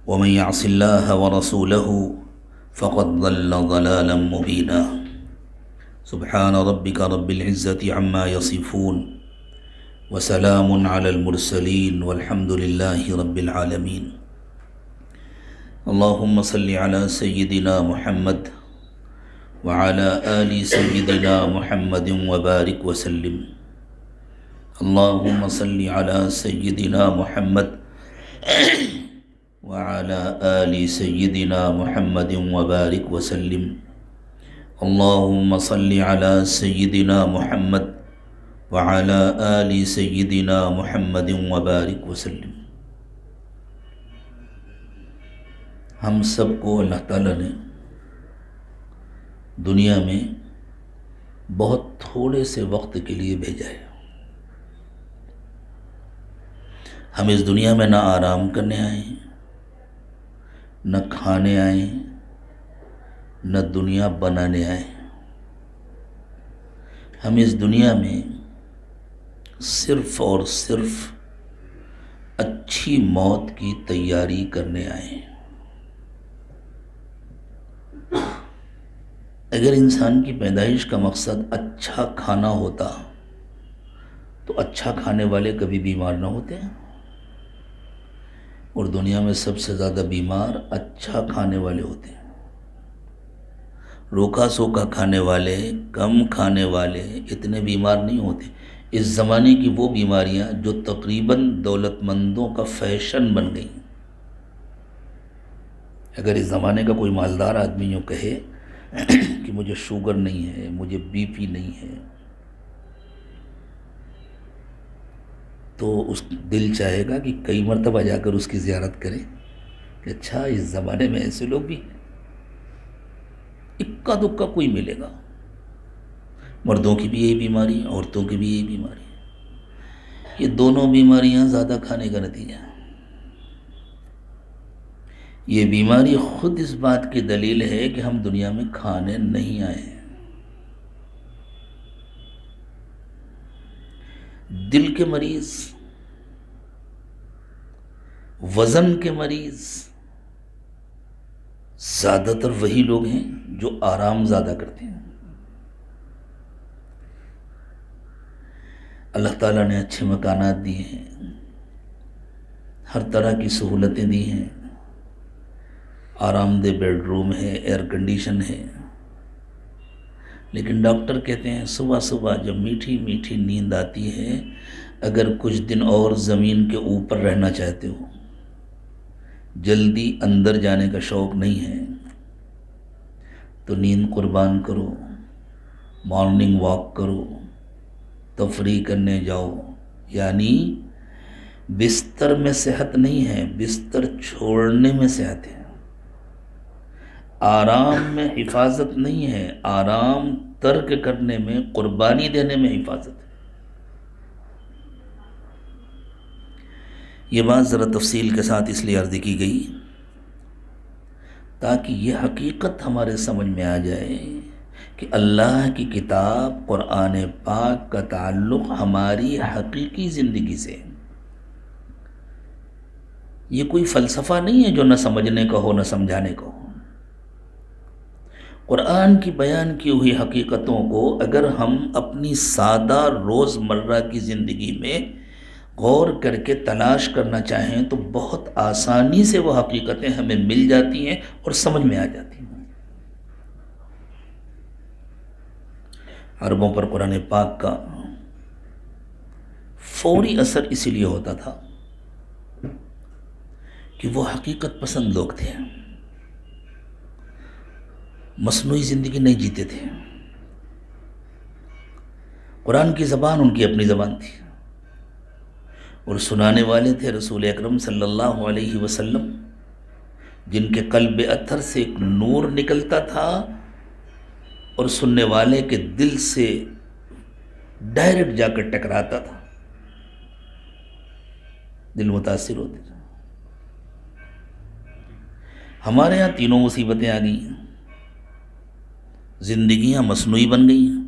ومن يعص الله ورسوله فقد ضل ضلالا مبينا سبحان ربك رب العزة عما يصفون وسلام على المرسلين والحمد لله رب العالمين اللهم صل على سيدنا محمد وعلى آل سيدنا محمد وبارك وسلم اللهم صل على سيدنا محمد وعلى آل سيدنا محمد وبارك وسلم اللهم صل على سيدنا محمد وعلى آل سيدنا محمد وبارك وسلم۔ ہم سب کو اللہ تعالیٰ نے دنیا میں بہت تھوڑے سے وقت کے لیے بھیجا ہے۔ ہم اس دنیا میں نہ آرام کرنے آئے ہیں، نہ کھانے آئے ہیں، نہ دنیا بنانے آئے ہیں۔ ہم اس دنیا میں صرف اور صرف اچھی موت کی تیاری کرنے آئے ہیں۔ اگر انسان کی پیدائش کا مقصد اچھا کھانا ہوتا تو اچھا کھانے والے کبھی بیمار نہ ہوتے ہیں، اور دنیا میں سب سے زیادہ بیمار اچھا کھانے والے ہوتے ہیں۔ روکھا سوکھا کھانے والے، کم کھانے والے اتنے بیمار نہیں ہوتے۔ اس زمانے کی وہ بیماریاں جو تقریباً دولت مندوں کا فیشن بن گئی۔ اگر اس زمانے کا کوئی مالدار آدمی یوں کہے کہ مجھے شوگر نہیں ہے، مجھے بی پی نہیں ہے، تو اس دل چاہے گا کہ کئی مرتبہ جا کر اس کی زیارت کرے کہ اچھا اس زمانے میں ایسے لوگ بھی ہیں۔ اکا دکا کوئی ملے گا۔ مردوں کی بھی یہی بیماری، عورتوں کی بھی یہی بیماری۔ یہ دونوں بیماریاں زیادہ کھانے کا نتیجہ ہے۔ یہ بیماری خود اس بات کی دلیل ہے کہ ہم دنیا میں کھانے نہیں آئے ہیں۔ دل کے مریض، وزن کے مریض زیادہ تر وہی لوگ ہیں جو آرام زیادہ کرتے ہیں۔ اللہ تعالیٰ نے اچھے مکانات دیے ہیں، ہر طرح کی سہولتیں دی ہیں، آرام دہ بیڈ روم ہے، ایئر کنڈیشن ہے، لیکن ڈاکٹر کہتے ہیں صبح صبح جب میٹھی میٹھی نیند آتی ہے، اگر کچھ دن اور زمین کے اوپر رہنا چاہتے ہو، جلدی اندر جانے کا شوق نہیں ہے، تو نیند قربان کرو، مارننگ واک کرو، تفریح کرنے جاؤ۔ یعنی بستر میں صحت نہیں ہے، بستر چھوڑنے میں صحت ہے۔ آرام میں حفاظت نہیں ہے، آرام ترک کرنے میں، قربانی دینے میں حفاظت ہے۔ یہ بات ذرا تفصیل کے ساتھ اس لیے عرض کی گئی تاکہ یہ حقیقت ہمارے سمجھ میں آ جائے کہ اللہ کی کتاب قرآن پاک کا تعلق ہماری حقیقی زندگی سے۔ یہ کوئی فلسفہ نہیں ہے جو نہ سمجھنے کا ہو نہ سمجھانے کا ہو۔ قرآن کی بیان کی ہوئی حقیقتوں کو اگر ہم اپنی سادہ روزمرہ کی زندگی میں غور کر کے تلاش کرنا چاہیں تو بہت آسانی سے وہ حقیقتیں ہمیں مل جاتی ہیں اور سمجھ میں آ جاتی ہیں۔ عربوں پر قرآن پاک کا فوری اثر اسی لیے ہوتا تھا کہ وہ حقیقت پسند لوگ تھے، مصنوعی زندگی نہیں جیتے تھے۔ قرآن کی زبان ان کی اپنی زبان تھی، اور سنانے والے تھے رسول اکرم صلی اللہ علیہ وسلم، جن کے قلب اطہر سے ایک نور نکلتا تھا اور سننے والے کے دل سے ڈائریکٹ جا کر ٹکراتا تھا، دل متاثر ہوتے تھے۔ ہمارے ہاں تینوں مصیبتیں آ گئی ہیں، زندگیاں مصنوعی بن گئی ہیں،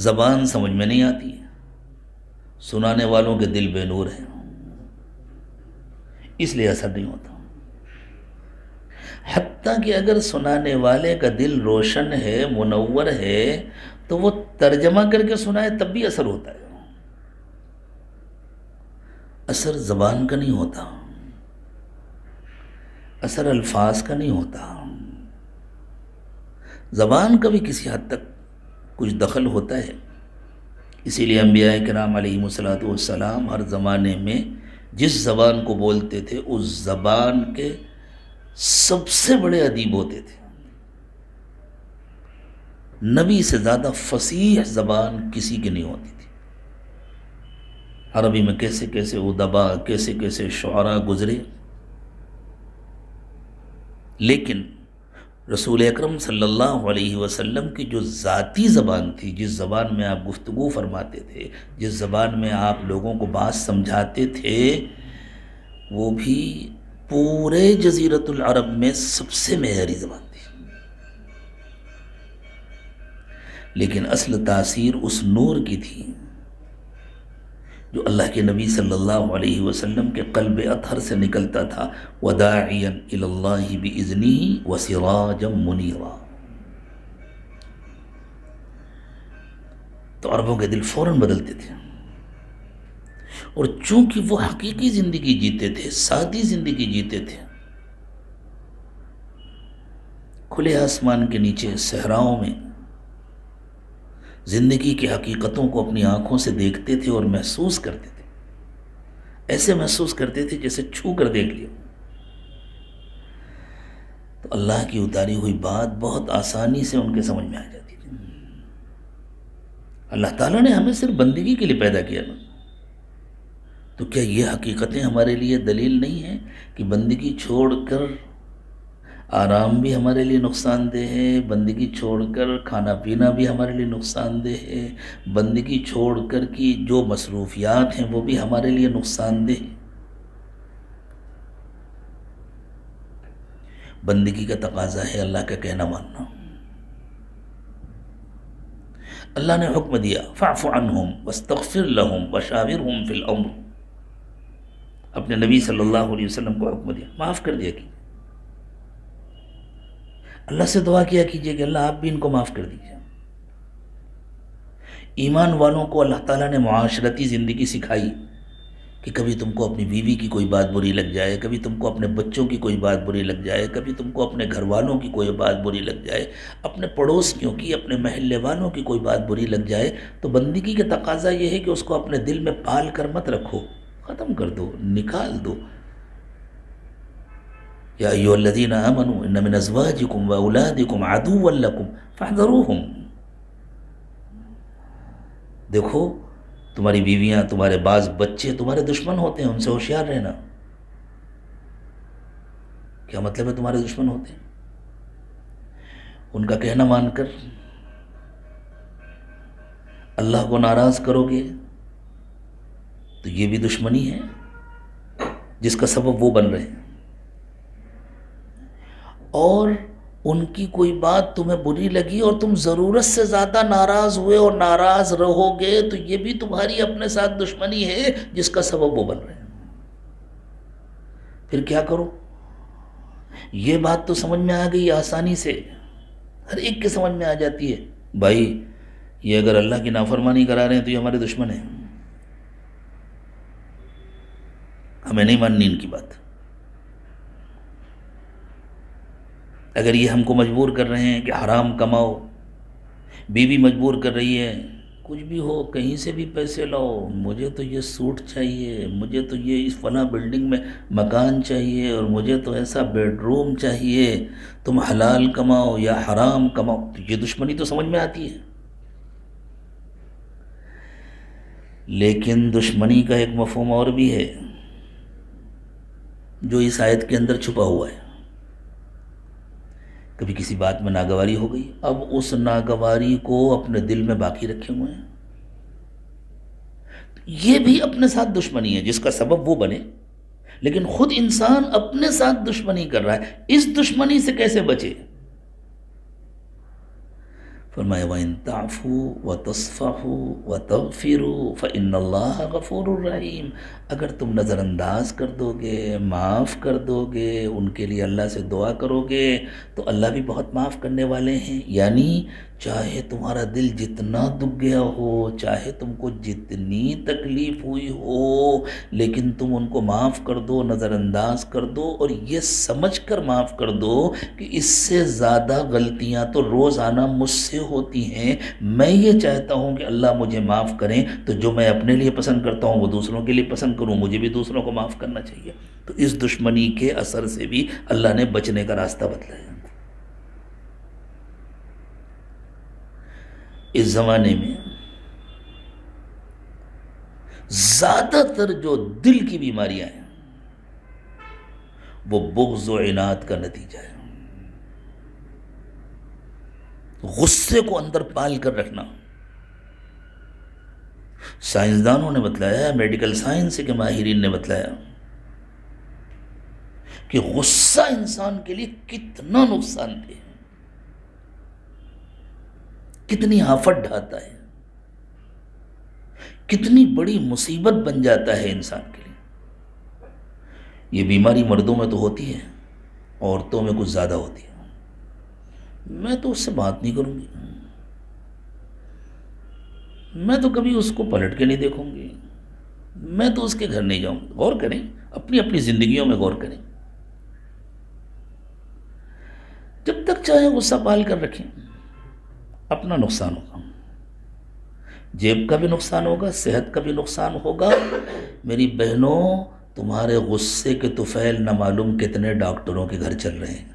زبان سمجھ میں نہیں آتی، سنانے والوں کے دل بے نور ہیں، اس لیے اثر نہیں ہوتا. حتیٰ کہ اگر سنانے والے کا دل روشن ہے، منور ہے، تو وہ ترجمہ کر کے سنائے تب بھی اثر ہوتا ہے. اثر زبان کا نہیں ہوتا، اثر الفاظ کا نہیں ہوتا. زبان کا بھی کسی حد تک کچھ دخل ہوتا ہے. اسی لیے انبیاء کرام علیہم السلام ہر زمانے میں جس زبان کو بولتے تھے اس زبان کے سب سے بڑے ادیب ہوتے تھے. نبی سے زیادہ فصیح زبان کسی کی نہیں ہوتی تھی. عربی میں کیسے کیسے ادبا، کیسے کیسے شعراء گزرے، لیکن رسول اکرم صلی اللہ علیہ وسلم کی جو ذاتی زبان تھی، جس زبان میں آپ گفتگو فرماتے تھے، جس زبان میں آپ لوگوں کو بات سمجھاتے تھے، وہ بھی پورے جزیرۃ العرب میں سب سے معیاری زبان تھی. لیکن اصل تاثیر اس نور کی تھی جو اللہ کے نبی صلی اللہ علیہ وسلم کے قلب اطہر سے نکلتا تھا. وَدَاعِيًا إِلَى اللَّهِ بِإِذْنِهِ وَسِرَاجًا مُنِيرًا. تو عربوں کے دل فوراً بدلتے تھے، اور چونکہ وہ حقیقی زندگی جیتے تھے، سادی زندگی جیتے تھے، کھلے آسمان کے نیچے صحراؤں میں زندگی کی حقیقتوں کو اپنی آنکھوں سے دیکھتے تھے اور محسوس کرتے تھے. ایسے محسوس کرتے تھے جیسے چھو کر دیکھ لیا. تو اللہ کی اتاری ہوئی بات بہت آسانی سے ان کے سمجھ میں آ جاتی تھی. اللہ تعالیٰ نے ہمیں صرف بندگی کے لیے پیدا کیا نا، تو کیا یہ حقیقتیں ہمارے لیے دلیل نہیں ہیں کہ بندگی چھوڑ کر آرام بھی ہمارے لیے نقصان دہ ہے، بندگی چھوڑ کر کھانا پینا بھی ہمارے لیے نقصان دہ ہے، بندگی چھوڑ کر کی جو مصروفیات ہیں وہ بھی ہمارے لیے نقصان دہ ہے. بندگی کا تقاضا ہے اللہ کا کہنا ماننا. اللہ نے حکم دیا فاعف عنہم واستغفر لہم وشاورہم فی الامر. اپنے نبی صلی اللہ علیہ وسلم کو حکم دیا، معاف کر دیا کہ اللہ سے دعا کیا کیجئے کہ اللہ آپ بھی ان کو معاف کر دیجئے. ایمان والوں کو اللہ تعالیٰ نے معاشرتی زندگی سکھائی کہ کبھی تم کو اپنی بیوی کی کوئی بات بری لگ جائے، کبھی تم کو اپنے بچوں کی کوئی بات بری لگ جائے، کبھی تم کو اپنے گھر والوں کی کوئی بات بری لگ جائے، اپنے پڑوسیوں کی، اپنے محلے والوں کی کوئی بات بری لگ جائے، تو بندگی کا تقاضا یہ ہے کہ اس کو اپنے دل میں پال کر مت رکھو، ختم کر دو، نکال دو. یا ایھا الذین آمنوا ان من ازواجکم واولادکم عدوا لکم فاحذروہم. دیکھو تمہاری بیویاں، تمہارے بعض بچے تمہارے دشمن ہوتے ہیں، ان سے ہوشیار رہنا. کیا مطلب ہے تمہارے دشمن ہوتے ہیں؟ ان کا کہنا مان کر اللہ کو ناراض کرو گے تو یہ بھی دشمنی ہے جس کا سبب وہ بن رہے ہیں. اور ان کی کوئی بات تمہیں بری لگی اور تم ضرورت سے زیادہ ناراض ہوئے اور ناراض رہو گے تو یہ بھی تمہاری اپنے ساتھ دشمنی ہے جس کا سبب وہ بن رہے ہیں. پھر کیا کرو؟ یہ بات تو سمجھ میں آ گئی آسانی سے، ہر ایک کے سمجھ میں آ جاتی ہے. بھائی یہ اگر اللہ کی نافرمانی کرا رہے ہیں تو یہ ہمارے دشمن ہیں، ہمیں نہیں ماننی ان کی بات. اگر یہ ہم کو مجبور کر رہے ہیں کہ حرام کماؤ، بیوی مجبور کر رہی ہے کچھ بھی ہو کہیں سے بھی پیسے لاؤ، مجھے تو یہ سوٹ چاہیے، مجھے تو یہ اس فلاں بلڈنگ میں مکان چاہیے، اور مجھے تو ایسا بیڈ روم چاہیے، تم حلال کماؤ یا حرام کماؤ، تو یہ دشمنی تو سمجھ میں آتی ہے. لیکن دشمنی کا ایک مفہوم اور بھی ہے جو اس آیت کے اندر چھپا ہوا ہے. کبھی کسی بات میں ناگواری ہو گئی، اب اس ناگواری کو اپنے دل میں باقی رکھے ہوئے ہیں، یہ بھی اپنے ساتھ دشمنی ہے جس کا سبب وہ بنے، لیکن خود انسان اپنے ساتھ دشمنی کر رہا ہے. اس دشمنی سے کیسے بچے؟ فرمایا وَإِن تَعْفُوا وَتَصْفَحُوا وَتَغْفِرُوا فَإِنَّ اللَّهَ غَفُورٌ رَحِيمٌ، اگر تم نظر انداز کر دو گے، معاف کر دو گے، ان کے لیے اللہ سے دعا کرو گے تو اللہ بھی بہت معاف کرنے والے ہیں۔ یعنی چاہے تمہارا دل جتنا دکھ گیا ہو، چاہے تم کو جتنی تکلیف ہوئی ہو، لیکن تم ان کو معاف کر دو، نظر انداز کر دو، اور یہ سمجھ کر معاف کر دو کہ اس سے زیادہ غلطیاں تو روزانہ مجھ سے ہوتی ہیں، میں یہ چاہتا ہوں کہ اللہ مجھے معاف کریں، تو جو میں اپنے لیے پسند کرتا ہوں وہ دوسروں کے لیے پسند کروں، مجھے بھی دوسروں کو معاف کرنا چاہیے۔ تو اس دشمنی کے اثر سے بھی اللہ نے بچنے کا راستہ بتلایا۔ اس زمانے میں زیادہ تر جو دل کی بیماریاں ہیں وہ بغض و عناد کا نتیجہ ہے، غصے کو اندر پال کر رکھنا۔ سائنسدانوں نے بتلایا، میڈیکل سائنس کے ماہرین نے بتلایا کہ غصہ انسان کے لیے کتنا نقصان دہ ہے، کتنی آفت ڈھاتا ہے، کتنی بڑی مصیبت بن جاتا ہے انسان کے لیے۔ یہ بیماری مردوں میں تو ہوتی ہے، عورتوں میں کچھ زیادہ ہوتی ہے۔ میں تو اس سے بات نہیں کروں گی، میں تو کبھی اس کو پلٹ کے نہیں دیکھوں گی، میں تو اس کے گھر نہیں جاؤں گی۔ غور کریں، اپنی اپنی زندگیوں میں غور کریں، جب تک چاہے غصہ پال کر رکھیں، اپنا نقصان ہوگا، جیب کا بھی نقصان ہوگا، صحت کا بھی نقصان ہوگا۔ میری بہنوں، تمہارے غصے کے طفیل نہ معلوم کتنے ڈاکٹروں کے گھر چل رہے ہیں،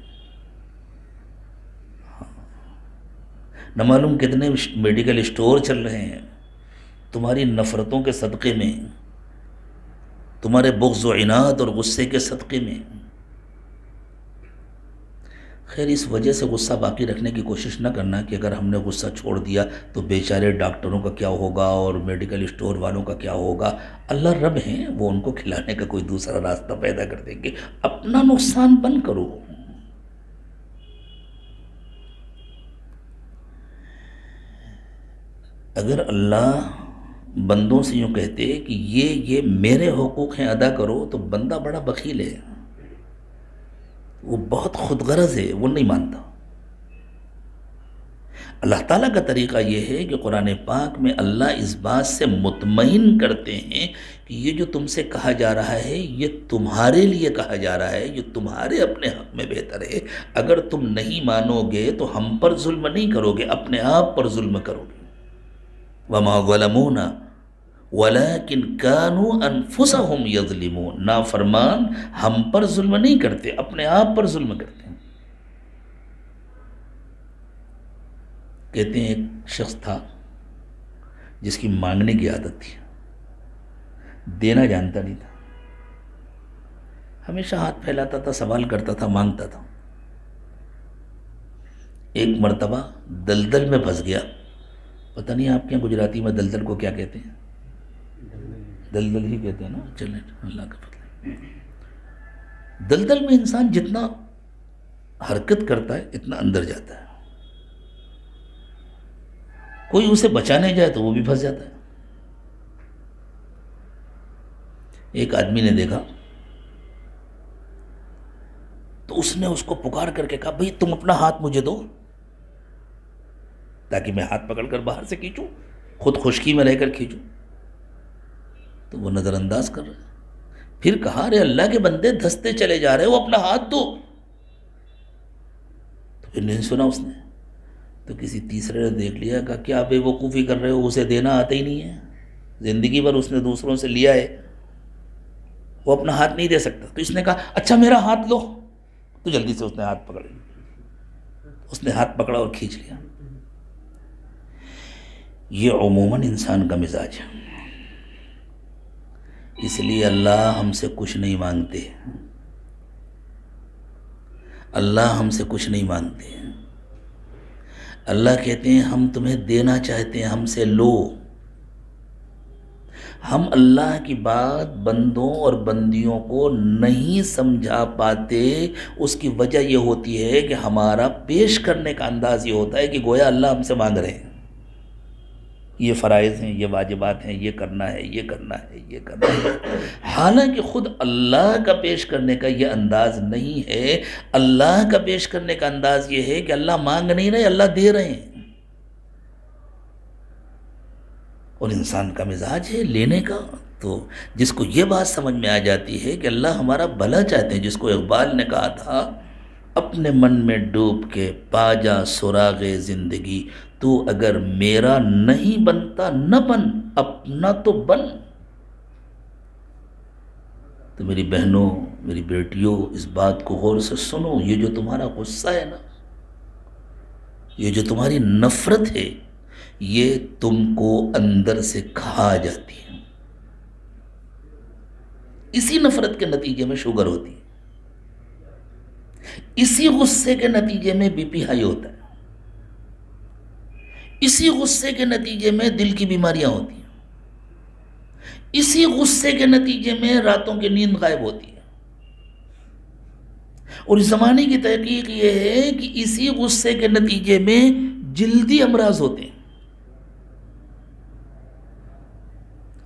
نہ معلوم کتنے میڈیکل اسٹور چل رہے ہیں، تمہاری نفرتوں کے صدقے میں، تمہارے بغض و عناد اور غصے کے صدقے میں۔ خیر، اس وجہ سے غصہ باقی رکھنے کی کوشش نہ کرنا کہ اگر ہم نے غصہ چھوڑ دیا تو بیچارے ڈاکٹروں کا کیا ہوگا اور میڈیکل اسٹور والوں کا کیا ہوگا۔ اللہ رب ہیں، وہ ان کو کھلانے کا کوئی دوسرا راستہ پیدا کر دیں گے۔ اپنا نقصان بند کرو۔ اگر اللہ بندوں سے یوں کہتے کہ یہ میرے حقوق ہیں ادا کرو، تو بندہ بڑا بخیل ہے، وہ بہت خود غرض ہے، وہ نہیں مانتا۔ اللہ تعالیٰ کا طریقہ یہ ہے کہ قرآن پاک میں اللہ اس بات سے مطمئن کرتے ہیں کہ یہ جو تم سے کہا جا رہا ہے یہ تمہارے لیے کہا جا رہا ہے، یہ تمہارے اپنے حق میں بہتر ہے۔ اگر تم نہیں مانو گے تو ہم پر ظلم نہیں کرو گے، اپنے آپ پر ظلم کرو گے۔ وَمَا ظَلَمُونَ وَلَكِنْ كَانُوا أَنفُسَهُمْ يَظْلِمُونَ، نافرمان ہم پر ظلم نہیں کرتے، اپنے آپ پر ظلم کرتے ہیں۔ کہتے ہیں ایک شخص تھا جس کی مانگنے کی عادت تھی، دینا جانتا نہیں تھا، ہمیشہ ہاتھ پھیلاتا تھا، سوال کرتا تھا، مانگتا تھا۔ ایک مرتبہ دلدل میں پھنس گیا۔ پتہ نہیں آپ کے یہاں گجراتی میں دلدل کو کیا کہتے ہیں؟ دلدل ہی کہتے ہیں نا، چلیں اللہ کا فضل ہے۔ دلدل میں انسان جتنا حرکت کرتا ہے اتنا اندر جاتا ہے، کوئی اسے بچانے جائے تو وہ بھی پھنس جاتا ہے۔ ایک آدمی نے دیکھا تو اس نے اس کو پکار کر کے کہا، بھئی تم اپنا ہاتھ مجھے دو تاکہ میں ہاتھ پکڑ کر باہر سے کھینچوں، خود خشکی میں رہ کر کھینچوں۔ تو وہ نظر انداز کر رہے، پھر کہا، ارے اللہ کے بندے دھستے چلے جا رہے، وہ اپنا ہاتھ دو۔ تو پھر نہیں سنا اس نے، تو کسی تیسرے نے دیکھ لیا، کہا کیا بے وقوفی کر رہے ہو، اسے دینا آتا ہی نہیں ہے، زندگی بھر اس نے دوسروں سے لیا ہے، وہ اپنا ہاتھ نہیں دے سکتا۔ تو اس نے کہا اچھا میرا ہاتھ لو، تو جلدی سے اس نے ہاتھ پکڑ لیا، اس نے ہاتھ پکڑا اور کھینچ لیا۔ یہ عموماً انسان کا مزاج ہے، اس لیے اللہ ہم سے کچھ نہیں مانگتے، اللہ ہم سے کچھ نہیں مانگتے۔ اللہ کہتے ہیں ہم تمہیں دینا چاہتے ہیں، ہم سے لو، ہم اللہ کی بات بندوں اور بندیوں کو نہیں سمجھا پاتے، اس کی وجہ یہ ہوتی ہے کہ ہمارا پیش کرنے کا انداز یہ ہوتا ہے کہ گویا اللہ ہم سے مانگ رہے ہیں، یہ فرائض ہیں، یہ واجبات ہیں، یہ کرنا ہے، یہ کرنا ہے، یہ کرنا ہے، حالانکہ خود اللہ کا پیش کرنے کا یہ انداز نہیں ہے۔ اللہ کا پیش کرنے کا انداز یہ ہے کہ اللہ مانگ نہیں رہے، اللہ دے رہے ہیں، اور انسان کا مزاج ہے لینے کا۔ تو جس کو یہ بات سمجھ میں آ جاتی ہے کہ اللہ ہمارا بھلا چاہتے ہیں، جس کو اقبال نے کہا تھا اپنے من میں ڈوب کے پا جا سراغ زندگی، تو اگر میرا نہیں بنتا نہ بن، اپنا تو بن۔ تو میری بہنوں، میری بیٹیوں، اس بات کو غور سے سنو، یہ جو تمہارا غصہ ہے نا، یہ جو تمہاری نفرت ہے، یہ تم کو اندر سے کھا جاتی ہے۔ اسی نفرت کے نتیجے میں شوگر ہوتی ہے، اسی غصے کے نتیجے میں بی پی ہائی ہوتا ہے، اسی غصے کے نتیجے میں دل کی بیماریاں ہوتی ہیں، اسی غصے کے نتیجے میں راتوں کی نیند غائب ہوتی ہے، اور اس زمانے کی تحقیق یہ ہے کہ اسی غصے کے نتیجے میں جلدی امراض ہوتے ہیں۔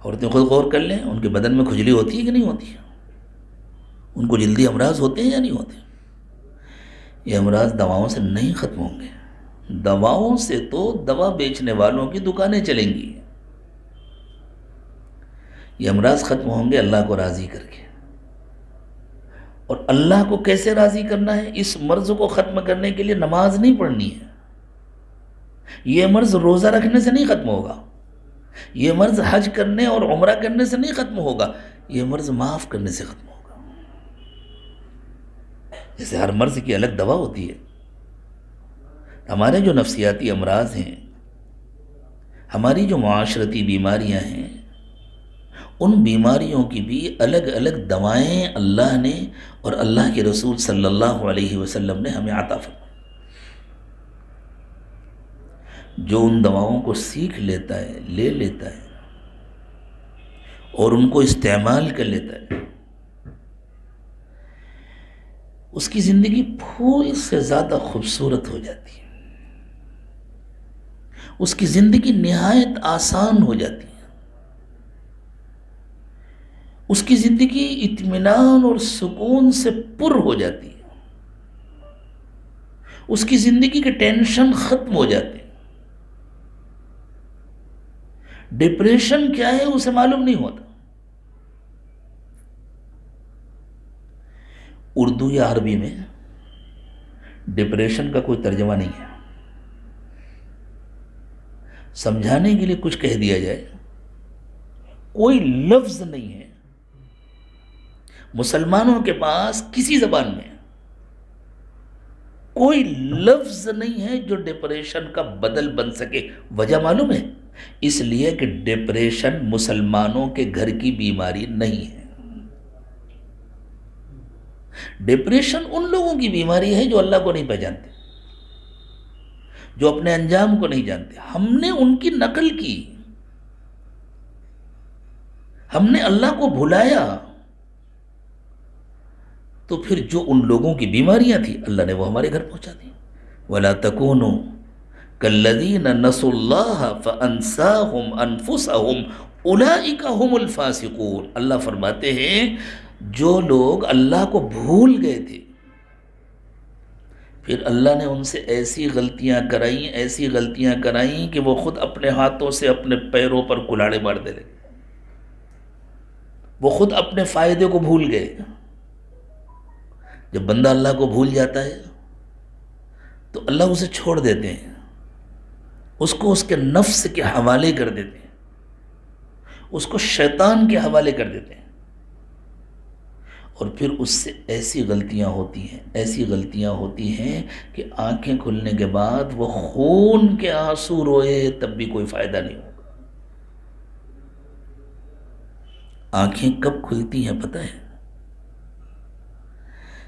عورتیں خود غور کر لیں، ان کے بدن میں کھجلی ہوتی ہے کہ نہیں ہوتی ہے؟ ان کو جلدی امراض ہوتے ہیں یا نہیں ہوتے؟ یہ امراض دواؤں سے نہیں ختم ہوں گے، دواؤں سے تو دوا بیچنے والوں کی دکانیں چلیں گی۔ یہ امراض ختم ہوں گے اللہ کو راضی کر کے، اور اللہ کو کیسے راضی کرنا ہے؟ اس مرض کو ختم کرنے کے لیے نماز نہیں پڑھنی ہے، یہ مرض روزہ رکھنے سے نہیں ختم ہوگا، یہ مرض حج کرنے اور عمرہ کرنے سے نہیں ختم ہوگا، یہ مرض معاف کرنے سے ختم ہوگا۔ جیسے ہر مرض کی الگ دوا ہوتی ہے، ہمارے جو نفسیاتی امراض ہیں، ہماری جو معاشرتی بیماریاں ہیں، ان بیماریوں کی بھی الگ الگ دوائیں اللہ نے اور اللہ کے رسول صلی اللہ علیہ وسلم نے ہمیں عطا فرمائی۔ جو ان دواؤں کو سیکھ لیتا ہے، لے لیتا ہے، اور ان کو استعمال کر لیتا ہے، اس کی زندگی پھول سے زیادہ خوبصورت ہو جاتی ہے، اس کی زندگی نہایت آسان ہو جاتی ہے، اس کی زندگی اطمینان اور سکون سے پر ہو جاتی ہے، اس کی زندگی کے ٹینشن ختم ہو جاتے ہیں۔ ڈپریشن کیا ہے اسے معلوم نہیں ہوتا۔ اردو یا عربی میں ڈپریشن کا کوئی ترجمہ نہیں ہے، سمجھانے کے لیے کچھ کہہ دیا جائے، کوئی لفظ نہیں ہے مسلمانوں کے پاس کسی زبان میں، کوئی لفظ نہیں ہے جو ڈپریشن کا بدل بن سکے۔ وجہ معلوم ہے؟ اس لیے کہ ڈپریشن مسلمانوں کے گھر کی بیماری نہیں ہے، ڈپریشن ان لوگوں کی بیماری ہے جو اللہ کو نہیں پہچانتے، جو اپنے انجام کو نہیں جانتے۔ ہم نے ان کی نقل کی، ہم نے اللہ کو بھلایا، تو پھر جو ان لوگوں کی بیماریاں تھیں اللہ نے وہ ہمارے گھر پہنچا دی۔ وَلَا تَكُونُوا كَالَّذِينَ نَسُوا اللَّهَ فَأَنسَاهُمْ أَنفُسَهُمْ أُولَئِكَ هُمُ الْفَاسِقُونَ۔ اللہ فرماتے ہیں جو لوگ اللہ کو بھول گئے تھے، پھر اللہ نے ان سے ایسی غلطیاں کرائیں کہ وہ خود اپنے ہاتھوں سے اپنے پیروں پر کلاڑے مار دے لگے، وہ خود اپنے فائدے کو بھول گئے۔ جب بندہ اللہ کو بھول جاتا ہے تو اللہ اسے چھوڑ دیتے ہیں، اس کو اس کے نفس کے حوالے کر دیتے ہیں، اس کو شیطان کے حوالے کر دیتے ہیں، اور پھر اس سے ایسی غلطیاں ہوتی ہیں کہ آنکھیں کھلنے کے بعد وہ خون کے آنسو روئے تب بھی کوئی فائدہ نہیں ہوگا۔ آنکھیں کب کھلتی ہیں پتہ ہے؟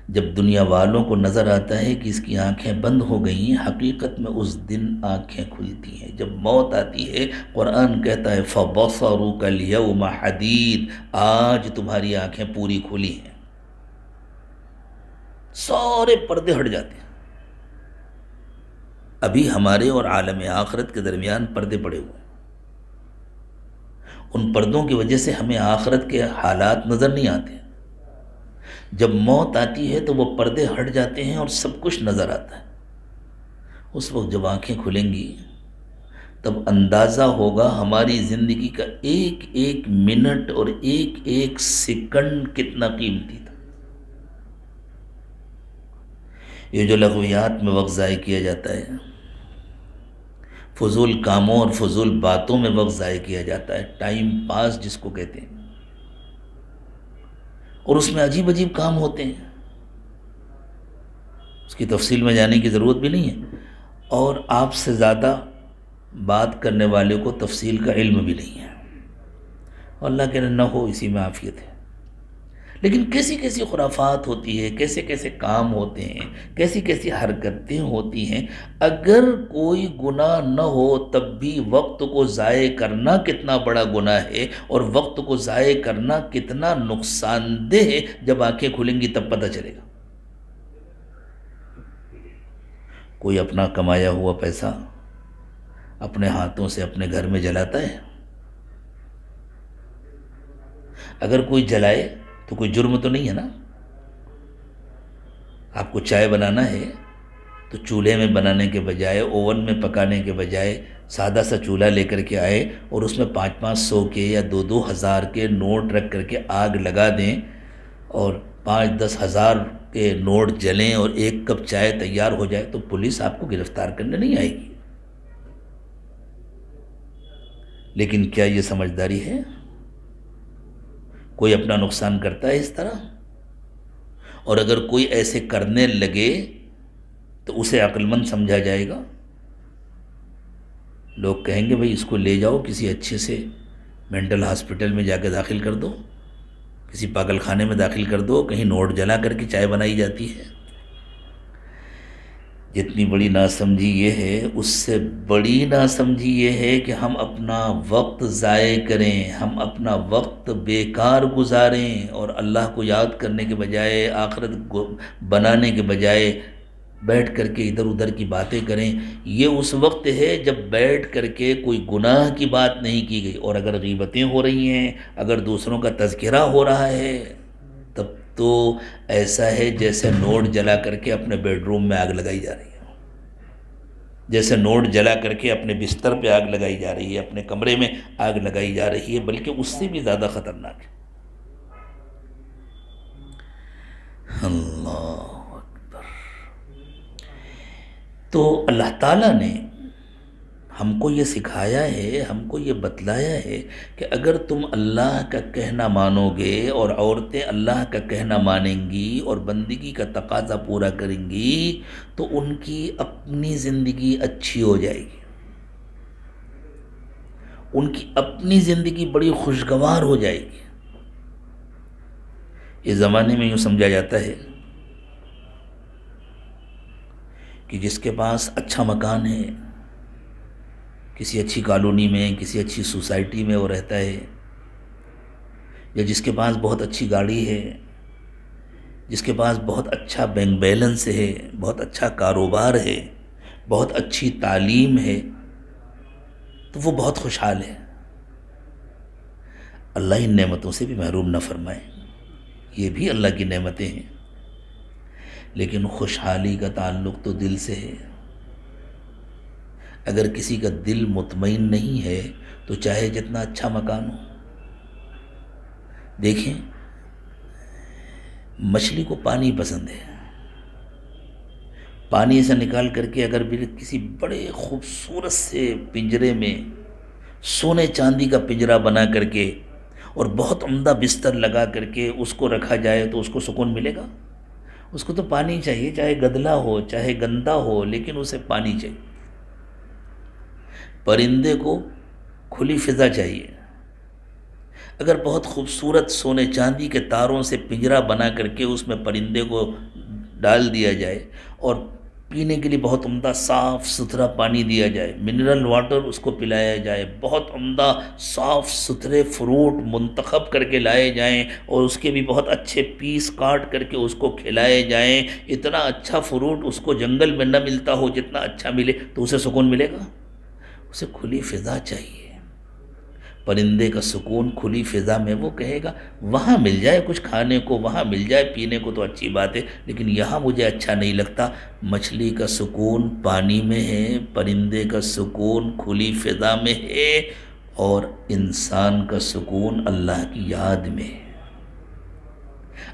جب دنیا والوں کو نظر آتا ہے کہ اس کی آنکھیں بند ہو گئی ہیں، حقیقت میں اس دن آنکھیں کھلتی ہیں۔ جب موت آتی ہے، قرآن کہتا ہے فَبَصَرُكَ الْيَوْمَ حَدِيدٌ، آج تمہاری آنکھیں پوری کھلی ہیں، سارے پردے ہٹ جاتے ہیں۔ ابھی ہمارے اور عالم آخرت کے درمیان پردے پڑے ہوئے ہیں، ان پردوں کی وجہ سے ہمیں آخرت کے حالات نظر نہیں آتے۔ جب موت آتی ہے تو وہ پردے ہٹ جاتے ہیں اور سب کچھ نظر آتا ہے۔ اس وقت جب آنکھیں کھلیں گی تب اندازہ ہوگا ہماری زندگی کا ایک ایک منٹ اور ایک ایک سیکنڈ کتنا قیمتی تھا۔ یہ جو لغویات میں وقت ضائع کیا جاتا ہے، فضول کاموں اور فضول باتوں میں وقت ضائع کیا جاتا ہے، ٹائم پاس جس کو کہتے ہیں، اور اس میں عجیب عجیب کام ہوتے ہیں، اس کی تفصیل میں جانے کی ضرورت بھی نہیں ہے، اور آپ سے زیادہ بات کرنے والے کو تفصیل کا علم بھی نہیں ہے، اور اللہ کے نہ ہو اسی میں عافیت ہے۔ لیکن کیسی کیسی خرافات ہوتی ہے، کیسے کیسے کام ہوتے ہیں، کیسی کیسی حرکتیں ہوتی ہیں۔ اگر کوئی گناہ نہ ہو تب بھی وقت کو ضائع کرنا کتنا بڑا گناہ ہے، اور وقت کو ضائع کرنا کتنا نقصان دہ ہے، جب آنکھیں کھلیں گی تب پتہ چلے گا۔ کوئی اپنا کمایا ہوا پیسہ اپنے ہاتھوں سے اپنے گھر میں جلاتا ہے؟ اگر کوئی جلائے تو کوئی جرم تو نہیں ہے نا۔ آپ کو چائے بنانا ہے تو چولہے میں بنانے کے بجائے، اوون میں پکانے کے بجائے سادہ سا چولہا لے کر کے آئے اور اس میں 500 کے یا 2,000 کے نوٹ رکھ کر کے آگ لگا دیں، اور 5-10 ہزار کے نوٹ جلیں اور 1 کپ چائے تیار ہو جائے، تو پولیس آپ کو گرفتار کرنے نہیں آئے گی۔ لیکن کیا یہ سمجھداری ہے؟ کوئی اپنا نقصان کرتا ہے اس طرح؟ اور اگر کوئی ایسے کرنے لگے تو اسے عقل مند سمجھا جائے گا؟ لوگ کہیں گے بھئی اس کو لے جاؤ کسی اچھے سے مینٹل ہاسپٹل میں جا کے داخل کر دو، کسی پاگل خانے میں داخل کر دو، کہیں نوٹ جلا کر کے چائے بنائی جاتی ہے۔ جتنی بڑی ناسمجھی یہ ہے، اس سے بڑی ناسمجھی یہ ہے کہ ہم اپنا وقت ضائع کریں، ہم اپنا وقت بیکار گزاریں، اور اللہ کو یاد کرنے کے بجائے، آخرت بنانے کے بجائے بیٹھ کر کے ادھر ادھر کی باتیں کریں۔ یہ اس وقت ہے جب بیٹھ کر کے کوئی گناہ کی بات نہیں کی گئی، اور اگر غیبتیں ہو رہی ہیں، اگر دوسروں کا تذکرہ ہو رہا ہے، تب تو ایسا ہے جیسے نوٹ جلا کر کے اپنے بیڈ روم میں آگ لگائی جا رہی ہے، جیسے نوٹ جلا کر کے اپنے بستر پہ آگ لگائی جا رہی ہے، اپنے کمرے میں آگ لگائی جا رہی ہے، بلکہ اس سے بھی زیادہ خطرناک ہے۔ اللہ اکبر۔ تو اللہ تعالیٰ نے ہم کو یہ سکھایا ہے، ہم کو یہ بتلایا ہے کہ اگر تم اللہ کا کہنا مانو گے، اور عورتیں اللہ کا کہنا مانیں گی اور بندگی کا تقاضا پورا کریں گی، تو ان کی اپنی زندگی اچھی ہو جائے گی، ان کی اپنی زندگی بڑی خوشگوار ہو جائے گی۔ اس زمانے میں یوں سمجھا جاتا ہے کہ جس کے پاس اچھا مکان ہے، کسی اچھی کالونی میں، کسی اچھی سوسائٹی میں وہ رہتا ہے، یا جس کے پاس بہت اچھی گاڑی ہے، جس کے پاس بہت اچھا بینک بیلنس ہے، بہت اچھا کاروبار ہے، بہت اچھی تعلیم ہے، تو وہ بہت خوشحال ہے۔ اللہ ان نعمتوں سے بھی محروم نہ فرمائے، یہ بھی اللہ کی نعمتیں ہیں، لیکن خوشحالی کا تعلق تو دل سے ہے۔ اگر کسی کا دل مطمئن نہیں ہے تو چاہے جتنا اچھا مکان ہو۔ دیکھیں، مچھلی کو پانی پسند ہے، پانی سے نکال کر کے اگر بھی کسی بڑے خوبصورت سے پنجرے میں، سونے چاندی کا پنجرا بنا کر کے اور بہت عمدہ بستر لگا کر کے اس کو رکھا جائے تو اس کو سکون ملے گا؟ اس کو تو پانی چاہیے، چاہے گدلا ہو، چاہے گندا ہو، لیکن اسے پانی چاہیے۔ پرندے کو کھلی فضا چاہیے۔ اگر بہت خوبصورت سونے چاندی کے تاروں سے پنجرا بنا کر کے اس میں پرندے کو ڈال دیا جائے اور پینے کے لیے بہت عمدہ صاف ستھرا پانی دیا جائے، منرل واٹر اس کو پلایا جائے، بہت عمدہ صاف ستھرے فروٹ منتخب کر کے لائے جائیں اور اس کے بھی بہت اچھے پیس کاٹ کر کے اس کو کھلائے جائیں، اتنا اچھا فروٹ اس کو جنگل میں نہ ملتا ہو جتنا اچھا ملے تو اسے سکون ملے گا؟ اسے کھلی فضا چاہیے، پرندے کا سکون کھلی فضا میں، وہ کہے گا وہاں مل جائے کچھ کھانے کو، وہاں مل جائے پینے کو تو اچھی بات ہے، لیکن یہاں مجھے اچھا نہیں لگتا۔ مچھلی کا سکون پانی میں ہے، پرندے کا سکون کھلی فضا میں ہے، اور انسان کا سکون اللہ کی یاد میں ہے۔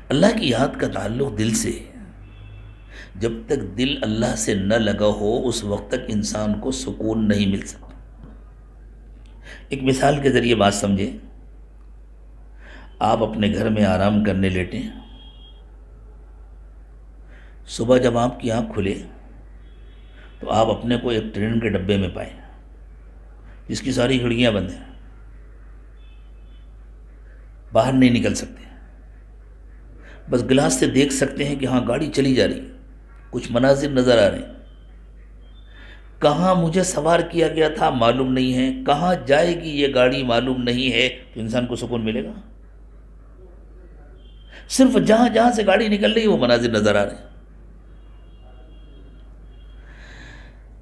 اللہ کی یاد کا تعلق دل سے ہے، جب تک دل اللہ سے نہ لگا ہو اس وقت تک انسان کو سکون نہیں مل سکتا۔ ایک مثال کے ذریعے بات سمجھیں، آپ اپنے گھر میں آرام کرنے لیٹیں، صبح جب آپ کی آنکھ کھلے تو آپ اپنے کو ایک ٹرین کے ڈبے میں پائیں جس کی ساری کھڑکیاں بند ہیں، باہر نہیں نکل سکتے، بس گلاس سے دیکھ سکتے ہیں کہ ہاں گاڑی چلی جا رہی ہے، کچھ مناظر نظر آ رہے ہیں، کہاں مجھے سوار کیا گیا تھا معلوم نہیں ہے، کہاں جائے گی یہ گاڑی معلوم نہیں ہے، تو انسان کو سکون ملے گا؟ صرف جہاں جہاں سے گاڑی نکل رہی ہے وہ مناظر نظر آ رہے ہیں۔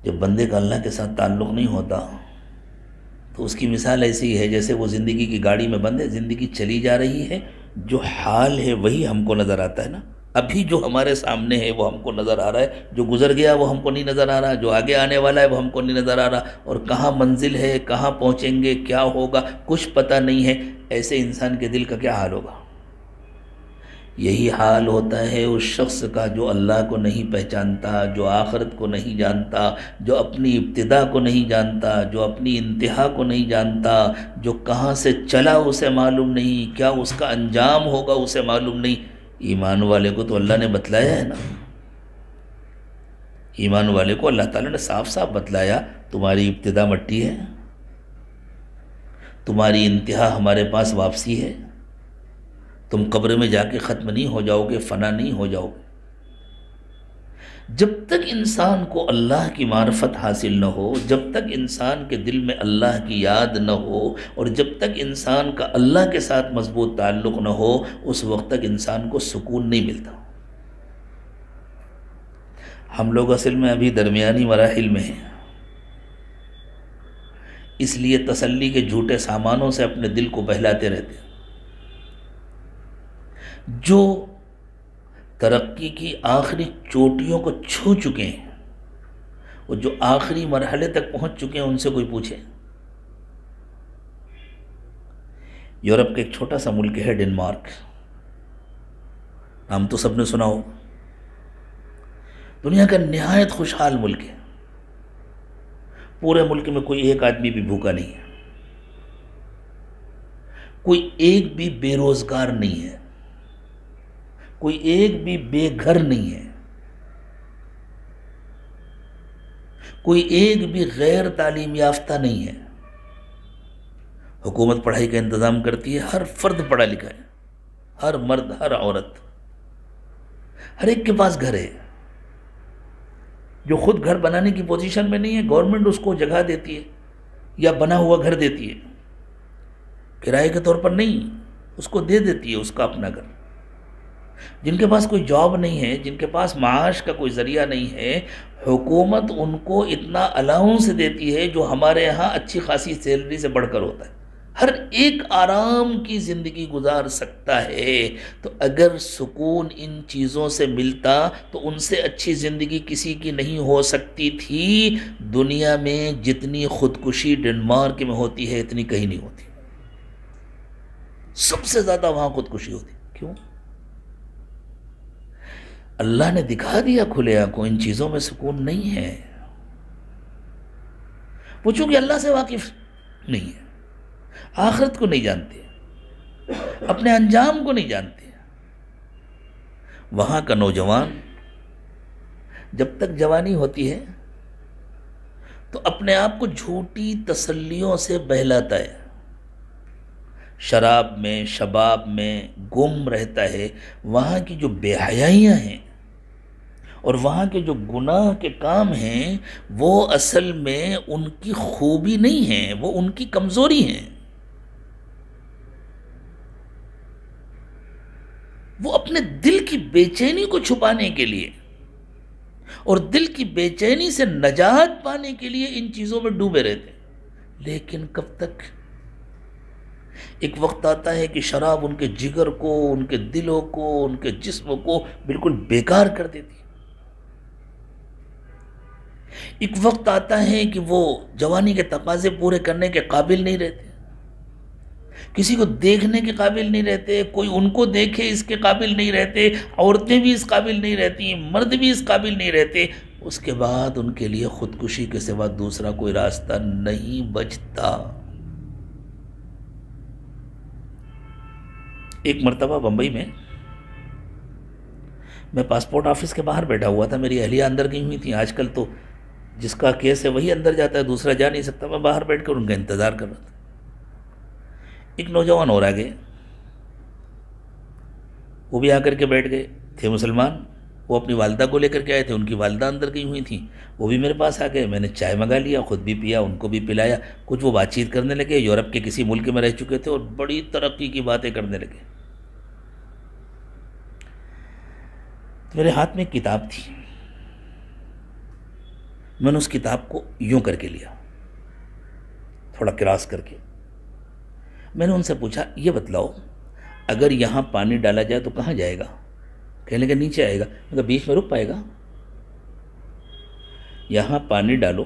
جب بندے کا اللہ کے ساتھ تعلق نہیں ہوتا تو اس کی مثال ایسی ہے جیسے وہ زندگی کی گاڑی میں بند ہے، زندگی چلی جا رہی ہے، جو حال ہے وہی ہم کو نظر آتا ہے نا، ابھی جو ہمارے سامنے ہے وہ ہم کو نظر آ رہا ہے، جو گزر گیا وہ ہم کو نہیں نظر آ رہا، جو آگے آنے والا ہے وہ ہم کو نہیں نظر آ رہا، اور کہاں منزل ہے، کہاں پہنچیں گے، کیا ہوگا کچھ پتہ نہیں ہے۔ ایسے انسان کے دل کا کیا حال ہوگا؟ یہی حال ہوتا ہے اس شخص کا جو اللہ کو نہیں پہچانتا، جو آخرت کو نہیں جانتا، جو اپنی ابتدا کو نہیں جانتا، جو اپنی انتہا کو نہیں جانتا، جو کہاں سے چلا اسے معلوم نہیں، کیا اس کا انجام ہوگا اسے معلوم نہیں۔ ایمان والے کو تو اللہ نے بتلایا ہے نا، ایمان والے کو اللہ تعالیٰ نے صاف صاف بتلایا، تمہاری ابتدا مٹی ہے، تمہاری انتہا ہمارے پاس واپسی ہے، تم قبر میں جا کے ختم نہیں ہو جاؤ گے، فنا نہیں ہو جاؤ گے۔ جب تک انسان کو اللہ کی معرفت حاصل نہ ہو، جب تک انسان کے دل میں اللہ کی یاد نہ ہو، اور جب تک انسان کا اللہ کے ساتھ مضبوط تعلق نہ ہو، اس وقت تک انسان کو سکون نہیں ملتا۔ ہم لوگ اصل میں ابھی درمیانی مراحل میں ہیں، اس لیے تسلی کے جھوٹے سامانوں سے اپنے دل کو بہلاتے رہتے ہیں۔ جو ترقی کی آخری چوٹیوں کو چھو چکے ہیں، اور جو آخری مرحلے تک پہنچ چکے ہیں، ان سے کوئی پوچھے۔ یورپ کا ایک چھوٹا سا ملک ہے ڈنمارک، نام تو سب نے سنا ہو، دنیا کا نہایت خوشحال ملک ہے، پورے ملک میں کوئی ایک آدمی بھی بھوکا نہیں ہے، کوئی ایک بھی بے روزگار نہیں ہے، کوئی ایک بھی بے گھر نہیں ہے، کوئی ایک بھی غیر تعلیم یافتہ نہیں ہے۔ حکومت پڑھائی کا انتظام کرتی ہے، ہر فرد پڑھا لکھا ہے، ہر مرد ہر عورت، ہر ایک کے پاس گھر ہے۔ جو خود گھر بنانے کی پوزیشن میں نہیں ہے، گورنمنٹ اس کو جگہ دیتی ہے یا بنا ہوا گھر دیتی ہے، کرائے کے طور پر نہیں، اس کو دے دیتی ہے اس کا اپنا گھر۔ جن کے پاس کوئی جاب نہیں ہے، جن کے پاس معاش کا کوئی ذریعہ نہیں ہے، حکومت ان کو اتنا الاؤنس دیتی ہے جو ہمارے ہاں اچھی خاصی سیلری سے بڑھ کر ہوتا ہے، ہر ایک آرام کی زندگی گزار سکتا ہے۔ تو اگر سکون ان چیزوں سے ملتا تو ان سے اچھی زندگی کسی کی نہیں ہو سکتی تھی۔ دنیا میں جتنی خودکشی ڈنمارک میں ہوتی ہے اتنی کہیں نہیں ہوتی، سب سے زیادہ وہاں خودکشی ہوتی۔ کیوں؟ اللہ نے دکھا دیا کھلے آنکھوں، ان چیزوں میں سکون نہیں ہے۔ وہ چونکہ اللہ سے واقف نہیں ہے، آخرت کو نہیں جانتے، اپنے انجام کو نہیں جانتے۔ وہاں کا نوجوان جب تک جوانی ہوتی ہے تو اپنے آپ کو جھوٹی تسلیوں سے بہلاتا ہے، شراب میں شباب میں گم رہتا ہے۔ وہاں کی جو بے حیائیاں ہیں، اور وہاں کے جو گناہ کے کام ہیں وہ اصل میں ان کی خوبی نہیں ہیں، وہ ان کی کمزوری ہیں۔ وہ اپنے دل کی بے چینی کو چھپانے کے لیے اور دل کی بے چینی سے نجات پانے کے لیے ان چیزوں میں ڈوبے رہتے ہیں۔ لیکن کب تک؟ ایک وقت آتا ہے کہ شراب ان کے جگر کو، ان کے دلوں کو، ان کے جسم کو بالکل بیکار کر دیتی ہے۔ ایک وقت آتا ہے کہ وہ جوانی کے تقاضے پورے کرنے کے قابل نہیں رہتے، کسی کو دیکھنے کے قابل نہیں رہتے، کوئی ان کو دیکھے اس کے قابل نہیں رہتے، عورتیں بھی اس قابل نہیں رہتی، مرد بھی اس قابل نہیں رہتے۔ اس کے بعد ان کے لیے خودکشی کے سوا دوسرا کوئی راستہ نہیں بچتا۔ ایک مرتبہ بمبئی میں پاسپورٹ آفس کے باہر بیٹھا ہوا تھا، میری اہلیہ اندر گئی ہوئی تھی۔ آج کل تو جس کا کیس ہے وہی اندر جاتا ہے، دوسرا جا نہیں سکتا۔ میں باہر بیٹھ کر ان کا انتظار کر رہا تھا۔ ایک نوجوان اور آگے، وہ بھی آ کر کے بیٹھ گئے، تھے مسلمان، وہ اپنی والدہ کو لے کر کے آئے تھے، ان کی والدہ اندر گئی ہوئی تھیں، وہ بھی میرے پاس آ گئے۔ میں نے چائے منگا لیا، خود بھی پیا، ان کو بھی پلایا۔ کچھ وہ بات چیت کرنے لگے، یورپ کے کسی ملک میں رہ چکے تھے اور بڑی ترقی کی باتیں کرنے لگے۔ تو میرے ہاتھ میں ایک کتاب تھی، میں نے اس کتاب کو یوں کر کے لیا، تھوڑا کراس کر کے۔ میں نے ان سے پوچھا، یہ بتلاؤ اگر یہاں پانی ڈالا جائے تو کہاں جائے گا؟ کہنے لگے نیچے آئے گا۔ میں کہا بیچ میں رک پائے گا؟ یہاں پانی ڈالو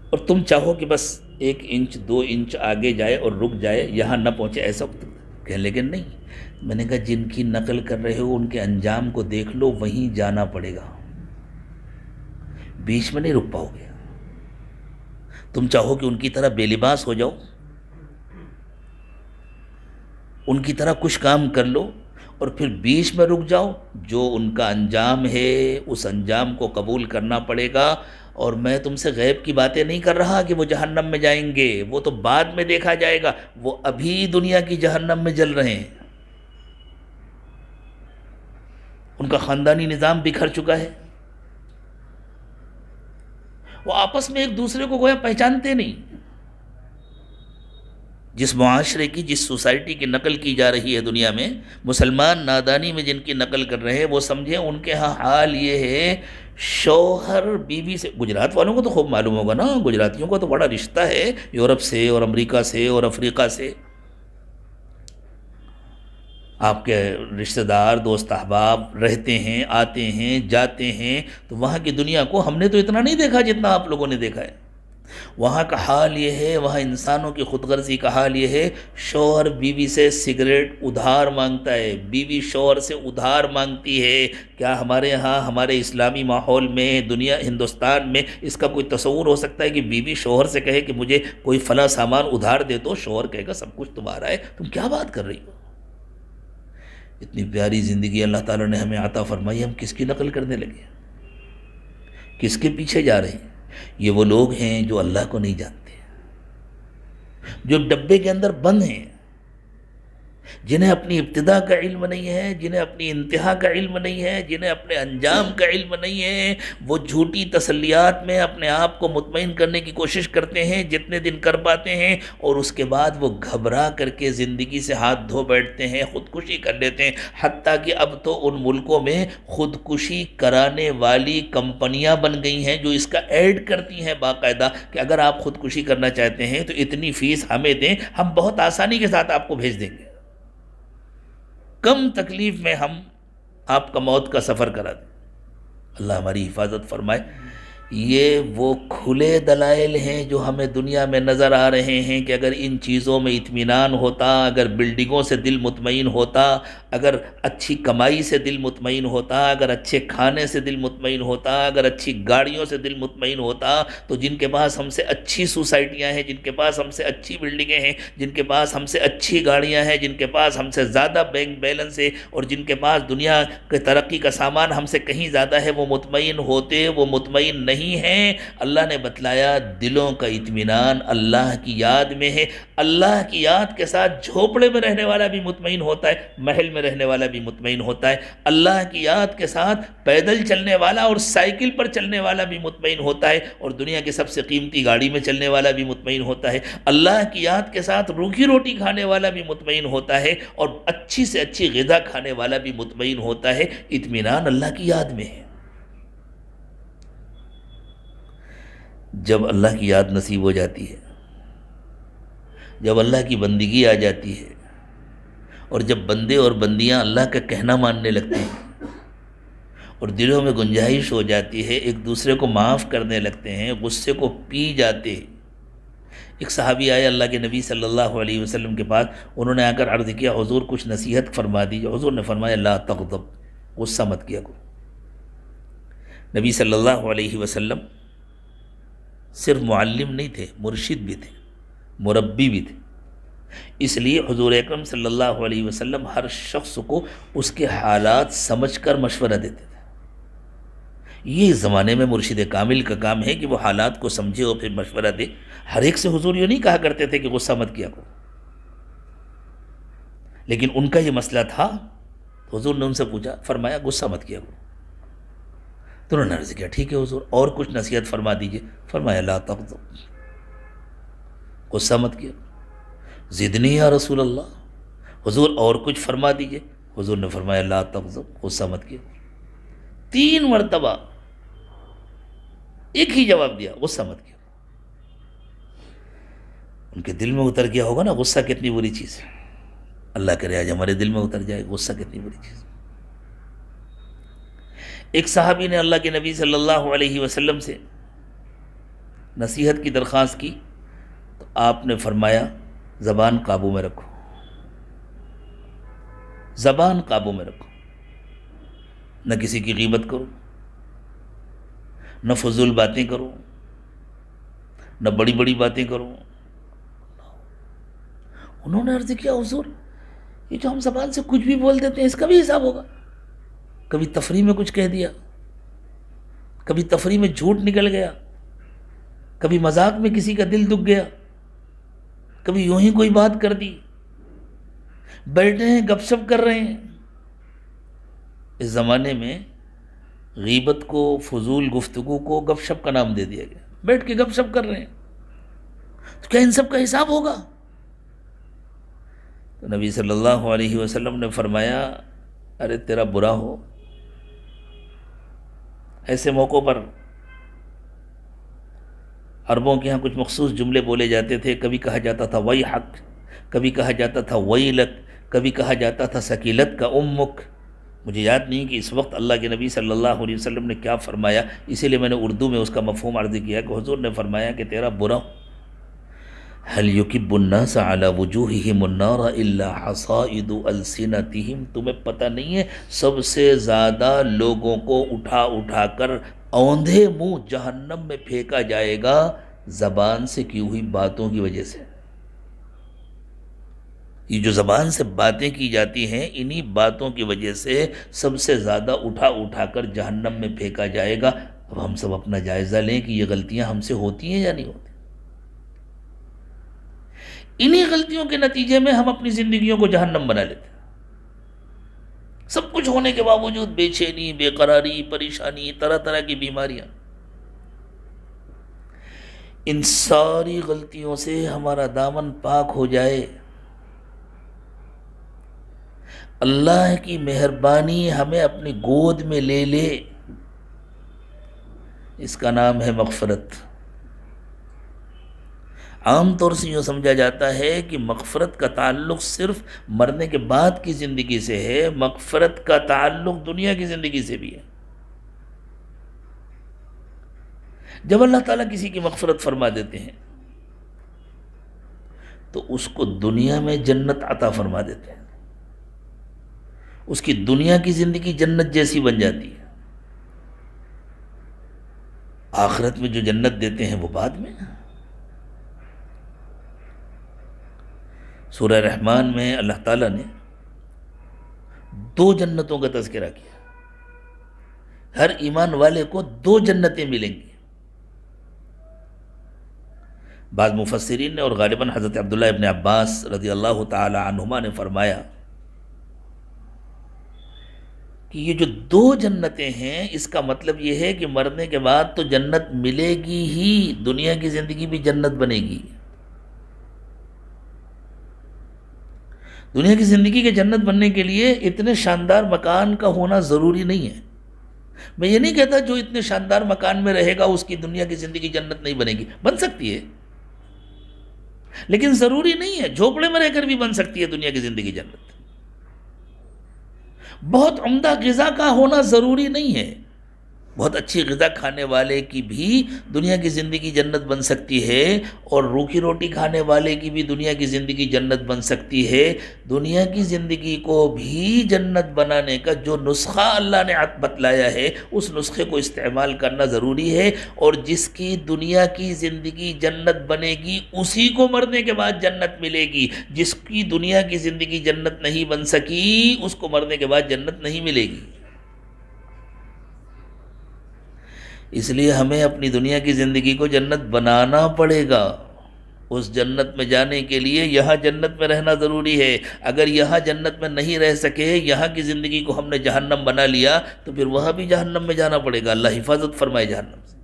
اور تم چاہو کہ بس 1 انچ 2 انچ آگے جائے اور رک جائے، یہاں نہ پہنچے، ایسا؟ کہنے لگے نہیں۔ میں نے کہا جن کی نقل کر رہے ہو ان کے انجام کو دیکھ لو، وہیں جانا پڑے گا، بیچ میں نہیں رک پاؤ گے۔ تم چاہو کہ ان کی طرح بے لباس ہو جاؤ، ان کی طرح کچھ کام کر لو اور پھر بیچ میں رک جاؤ، جو ان کا انجام ہے اس انجام کو قبول کرنا پڑے گا۔ اور میں تم سے غیب کی باتیں نہیں کر رہا کہ وہ جہنم میں جائیں گے، وہ تو بعد میں دیکھا جائے گا، وہ ابھی دنیا کی جہنم میں جل رہے ہیں، ان کا خاندانی نظام بکھر چکا ہے، وہ آپس میں ایک دوسرے کو گویا پہچانتے نہیں۔ جس معاشرے کی، جس سوسائٹی کی نقل کی جا رہی ہے دنیا میں، مسلمان نادانی میں جن کی نقل کر رہے ہیں، وہ سمجھیں ان کے ہاں حال یہ ہے، شوہر بیوی سے، گجرات والوں کو تو خوب معلوم ہوگا نا، گجراتیوں کا تو بڑا رشتہ ہے یورپ سے اور امریکہ سے اور افریقہ سے۔ آپ کے رشتہ دار، دوست احباب رہتے ہیں، آتے ہیں، جاتے ہیں، تو وہاں کی دنیا کو ہم نے تو اتنا نہیں دیکھا جتنا آپ لوگوں نے دیکھا ہے۔ وہاں کا حال یہ ہے، وہاں انسانوں کی خود غرضی کا حال یہ ہے، شوہر بیوی سے سگریٹ ادھار مانگتا ہے، بیوی شوہر سے ادھار مانگتی ہے۔ کیا ہمارے ہاں، ہمارے اسلامی ماحول میں، دنیا ہندوستان میں اس کا کوئی تصور ہو سکتا ہے کہ بیوی شوہر سے کہے کہ مجھے کوئی فلاں سامان ادھار دے دو؟ شوہر کہے گا سب کچھ تمہارا ہے، تم کیا بات کر رہی ہو؟ اتنی پیاری زندگی اللہ تعالیٰ نے ہمیں عطا فرمائی، ہم کس کی نقل کرنے لگے، کس کے پیچھے جا رہے ہیں؟ یہ وہ لوگ ہیں جو اللہ کو نہیں جانتے، جو ڈبے کے اندر بند ہیں، جنہیں اپنی ابتدا کا علم نہیں ہے، جنہیں اپنی انتہا کا علم نہیں ہے، جنہیں اپنے انجام کا علم نہیں ہے۔ وہ جھوٹی تسلیات میں اپنے آپ کو مطمئن کرنے کی کوشش کرتے ہیں جتنے دن کر پاتے ہیں، اور اس کے بعد وہ گھبرا کر کے زندگی سے ہاتھ دھو بیٹھتے ہیں، خودکشی کر لیتے ہیں۔ حتیٰ کہ اب تو ان ملکوں میں خودکشی کرانے والی کمپنیاں بن گئی ہیں جو اس کا ایڈ کرتی ہیں باقاعدہ کہ اگر آپ خودکشی کرنا چاہتے ہیں تو اتنی فیس ہمیں دیں، ہم بہت آسانی کے ساتھ آپ کو بھیج دیں گے، کم تکلیف میں ہم آپ کا موت کا سفر کرا دیں۔ اللہ ہماری حفاظت فرمائے۔ یہ وہ کھلے دلائل ہیں جو ہمیں دنیا میں نظر آ رہے ہیں کہ اگر ان چیزوں میں اطمینان ہوتا، اگر بلڈنگوں سے دل مطمئن ہوتا، اگر اچھی کمائی سے دل مطمئن ہوتا، اگر اچھے کھانے سے دل مطمئن ہوتا، اگر اچھی گاڑیوں سے دل مطمئن ہوتا، تو جن کے پاس ہم سے اچھی سوسائٹیاں ہیں، جن کے پاس ہم سے اچھی بلڈنگیں ہیں، جن کے پاس ہم سے اچھی گاڑیاں ہیں، جن کے پاس ہم سے زیادہ بینک بیلنس ہے، اور جن کے پاس دنیا کے ترقی کا سامان ہم سے کہیں زیادہ ہے، وہ مطمئن ہوتے، وہ مطمئن نہیں نہیں ہیں۔ اللہ نے بتلایا دلوں کا اطمینان اللہ کی یاد میں ہے۔ اللہ کی یاد کے ساتھ جھوپڑے میں رہنے والا بھی مطمئن ہوتا ہے، محل میں رہنے والا بھی مطمئن ہوتا ہے۔ اللہ کی یاد کے ساتھ پیدل چلنے والا اور سائیکل پر چلنے والا بھی مطمئن ہوتا ہے، اور دنیا کی سب سے قیمتی گاڑی میں چلنے والا بھی مطمئن ہوتا ہے۔ اللہ کی یاد کے ساتھ روکھی روٹی کھانے والا بھی مطمئن ہوتا ہے، اور اچھی سے اچھی غذا کھانے والا بھی مطمئن ہوتا ہے۔ اطمینان اللہ کی یاد میں ہے۔ جب اللہ کی یاد نصیب ہو جاتی ہے، جب اللہ کی بندگی آ جاتی ہے، اور جب بندے اور بندیاں اللہ کا کہنا ماننے لگتے ہیں اور دلوں میں گنجائش ہو جاتی ہے، ایک دوسرے کو معاف کرنے لگتے ہیں، غصے کو پی جاتے ہیں۔ ایک صحابی آئے اللہ کے نبی صلی اللہ علیہ وسلم کے پاس، انہوں نے آ کر عرض کیا حضور کچھ نصیحت فرما دیجیے۔ حضور نے فرمایا لا تغضب، غصہ مت کیا کرو۔ نبی صلی اللہ علیہ وسلم صرف معلم نہیں تھے، مرشد بھی تھے، مربی بھی تھے۔ اس لیے حضور اکرم صلی اللہ علیہ وسلم ہر شخص کو اس کے حالات سمجھ کر مشورہ دیتے تھے۔ یہ اس زمانے میں مرشد کامل کا کام ہے کہ وہ حالات کو سمجھے اور پھر مشورہ دے۔ ہر ایک سے حضور یہ نہیں کہا کرتے تھے کہ غصہ مت کیا کرو، لیکن ان کا یہ مسئلہ تھا تو حضور نے ان سے پوچھا، فرمایا غصہ مت کیا کرو۔ تو انہوں نے عرض کیا ٹھیک ہے حضور، اور کچھ نصیحت فرما دیجئے۔ فرمایا لا تغضب، غصہ مت کیا۔ زدنی یا رسول اللہ، حضور اور کچھ فرما دیجئے۔ حضور نے فرمایا لا تغضب، غصہ مت کیا۔ 3 مرتبہ ایک ہی جواب دیا، غصہ مت کیا۔ ان کے دل میں اتر گیا ہوگا نا غصہ کتنی بری چیز ہے۔ اللہ کرے آج ہمارے دل میں اتر جائے غصہ کتنی بری چیز ہے۔ ایک صحابی نے اللہ کے نبی صلی اللہ علیہ وسلم سے نصیحت کی درخواست کی تو آپ نے فرمایا زبان قابو میں رکھو، زبان قابو میں رکھو، نہ کسی کی غیبت کرو، نہ فضول باتیں کرو، نہ بڑی بڑی باتیں کرو۔ انہوں نے عرض کیا حضور یہ جو ہم زبان سے کچھ بھی بول دیتے ہیں اس کا بھی حساب ہوگا؟ کبھی تفریح میں کچھ کہہ دیا، کبھی تفریح میں جھوٹ نکل گیا، کبھی مذاق میں کسی کا دل دکھ گیا، کبھی یوں ہی کوئی بات کر دی، بیٹھے ہیں گپ شپ کر رہے ہیں۔ اس زمانے میں غیبت کو، فضول گفتگو کو گپ شپ کا نام دے دیا گیا، بیٹھ کے گپ شپ کر رہے ہیں، تو کیا ان سب کا حساب ہوگا؟ تو نبی صلی اللہ علیہ وسلم نے فرمایا ارے تیرا برا ہو۔ ایسے موقعوں پر عربوں کے ہاں کچھ مخصوص جملے بولے جاتے تھے، کبھی کہا جاتا تھا ویحک، کبھی کہا جاتا تھا ویلک، کبھی کہا جاتا تھا سکیلت کا امک۔ مجھے یاد نہیں کہ اس وقت اللہ کے نبی صلی اللہ علیہ وسلم نے کیا فرمایا، اسی لیے میں نے اردو میں اس کا مفہوم عرض کیا کہ حضور نے فرمایا کہ تیرا برا ہو۔ هل يكب الناس على وجوههم النار الا حصائد السنتهم، تمہیں پتہ نہیں ہے سب سے زیادہ لوگوں کو اٹھا اٹھا کر اوندھے منہ جہنم میں پھینکا جائے گا زبان سے کی ہوئی باتوں کی وجہ سے۔ یہ جو زبان سے باتیں کی جاتی ہیں انہی باتوں کی وجہ سے سب سے زیادہ اٹھا اٹھا کر جہنم میں پھینکا جائے گا۔ اب ہم سب اپنا جائزہ لیں کہ یہ غلطیاں ہم سے ہوتی ہیں یا نہیں ہوتی۔ انہی غلطیوں کے نتیجے میں ہم اپنی زندگیوں کو جہنم بنا لیتے ہیں۔ سب کچھ ہونے کے باوجود بے چینی، بے قراری، پریشانی، طرح طرح کی بیماریاں۔ ان ساری غلطیوں سے ہمارا دامن پاک ہو جائے، اللہ کی مہربانی ہمیں اپنی گود میں لے لے، اس کا نام ہے مغفرت۔ عام طور سے یوں سمجھا جاتا ہے کہ مغفرت کا تعلق صرف مرنے کے بعد کی زندگی سے ہے، مغفرت کا تعلق دنیا کی زندگی سے بھی ہے۔ جب اللہ تعالیٰ کسی کی مغفرت فرما دیتے ہیں تو اس کو دنیا میں جنت عطا فرما دیتے ہیں، اس کی دنیا کی زندگی جنت جیسی بن جاتی ہے۔ آخرت میں جو جنت دیتے ہیں وہ بعد میں۔ سورہ رحمان میں اللہ تعالیٰ نے 2 جنتوں کا تذکرہ کیا۔ ہر ایمان والے کو 2 جنتیں ملیں گی۔ بعض مفسرین نے اور غالباً حضرت عبداللہ ابن عباس رضی اللہ تعالی عنہما نے فرمایا کہ یہ جو دو جنتیں ہیں اس کا مطلب یہ ہے کہ مرنے کے بعد تو جنت ملے گی ہی، دنیا کی زندگی بھی جنت بنے گی۔ دنیا کی زندگی کے جنت بننے کے لیے اتنے شاندار مکان کا ہونا ضروری نہیں ہے۔ میں یہ نہیں کہتا جو اتنے شاندار مکان میں رہے گا اس کی دنیا کی زندگی جنت نہیں بنے گی، بن سکتی ہے، لیکن ضروری نہیں ہے۔ جھوپڑے میں رہ کر بھی بن سکتی ہے دنیا کی زندگی جنت۔ بہت عمدہ غذا کا ہونا ضروری نہیں ہے، بہت اچھی غذا کھانے والے کی بھی دنیا کی زندگی جنت بن سکتی ہے، اور روکھی روٹی کھانے والے کی بھی دنیا کی زندگی جنت بن سکتی ہے۔ دنیا کی زندگی کو بھی جنت بنانے کا جو نسخہ اللہ نے بتلایا ہے اس نسخے کو استعمال کرنا ضروری ہے، اور جس کی دنیا کی زندگی جنت بنے گی اسی کو مرنے کے بعد جنت ملے گی۔ جس کی دنیا کی زندگی جنت نہیں بن سکی اس کو مرنے کے بعد جنت نہیں ملے گی۔ اس لیے ہمیں اپنی دنیا کی زندگی کو جنت بنانا پڑے گا۔ اس جنت میں جانے کے لیے یہاں جنت میں رہنا ضروری ہے۔ اگر یہاں جنت میں نہیں رہ سکے، یہاں کی زندگی کو ہم نے جہنم بنا لیا تو پھر وہاں بھی جہنم میں جانا پڑے گا۔ اللہ حفاظت فرمائے جہنم سے۔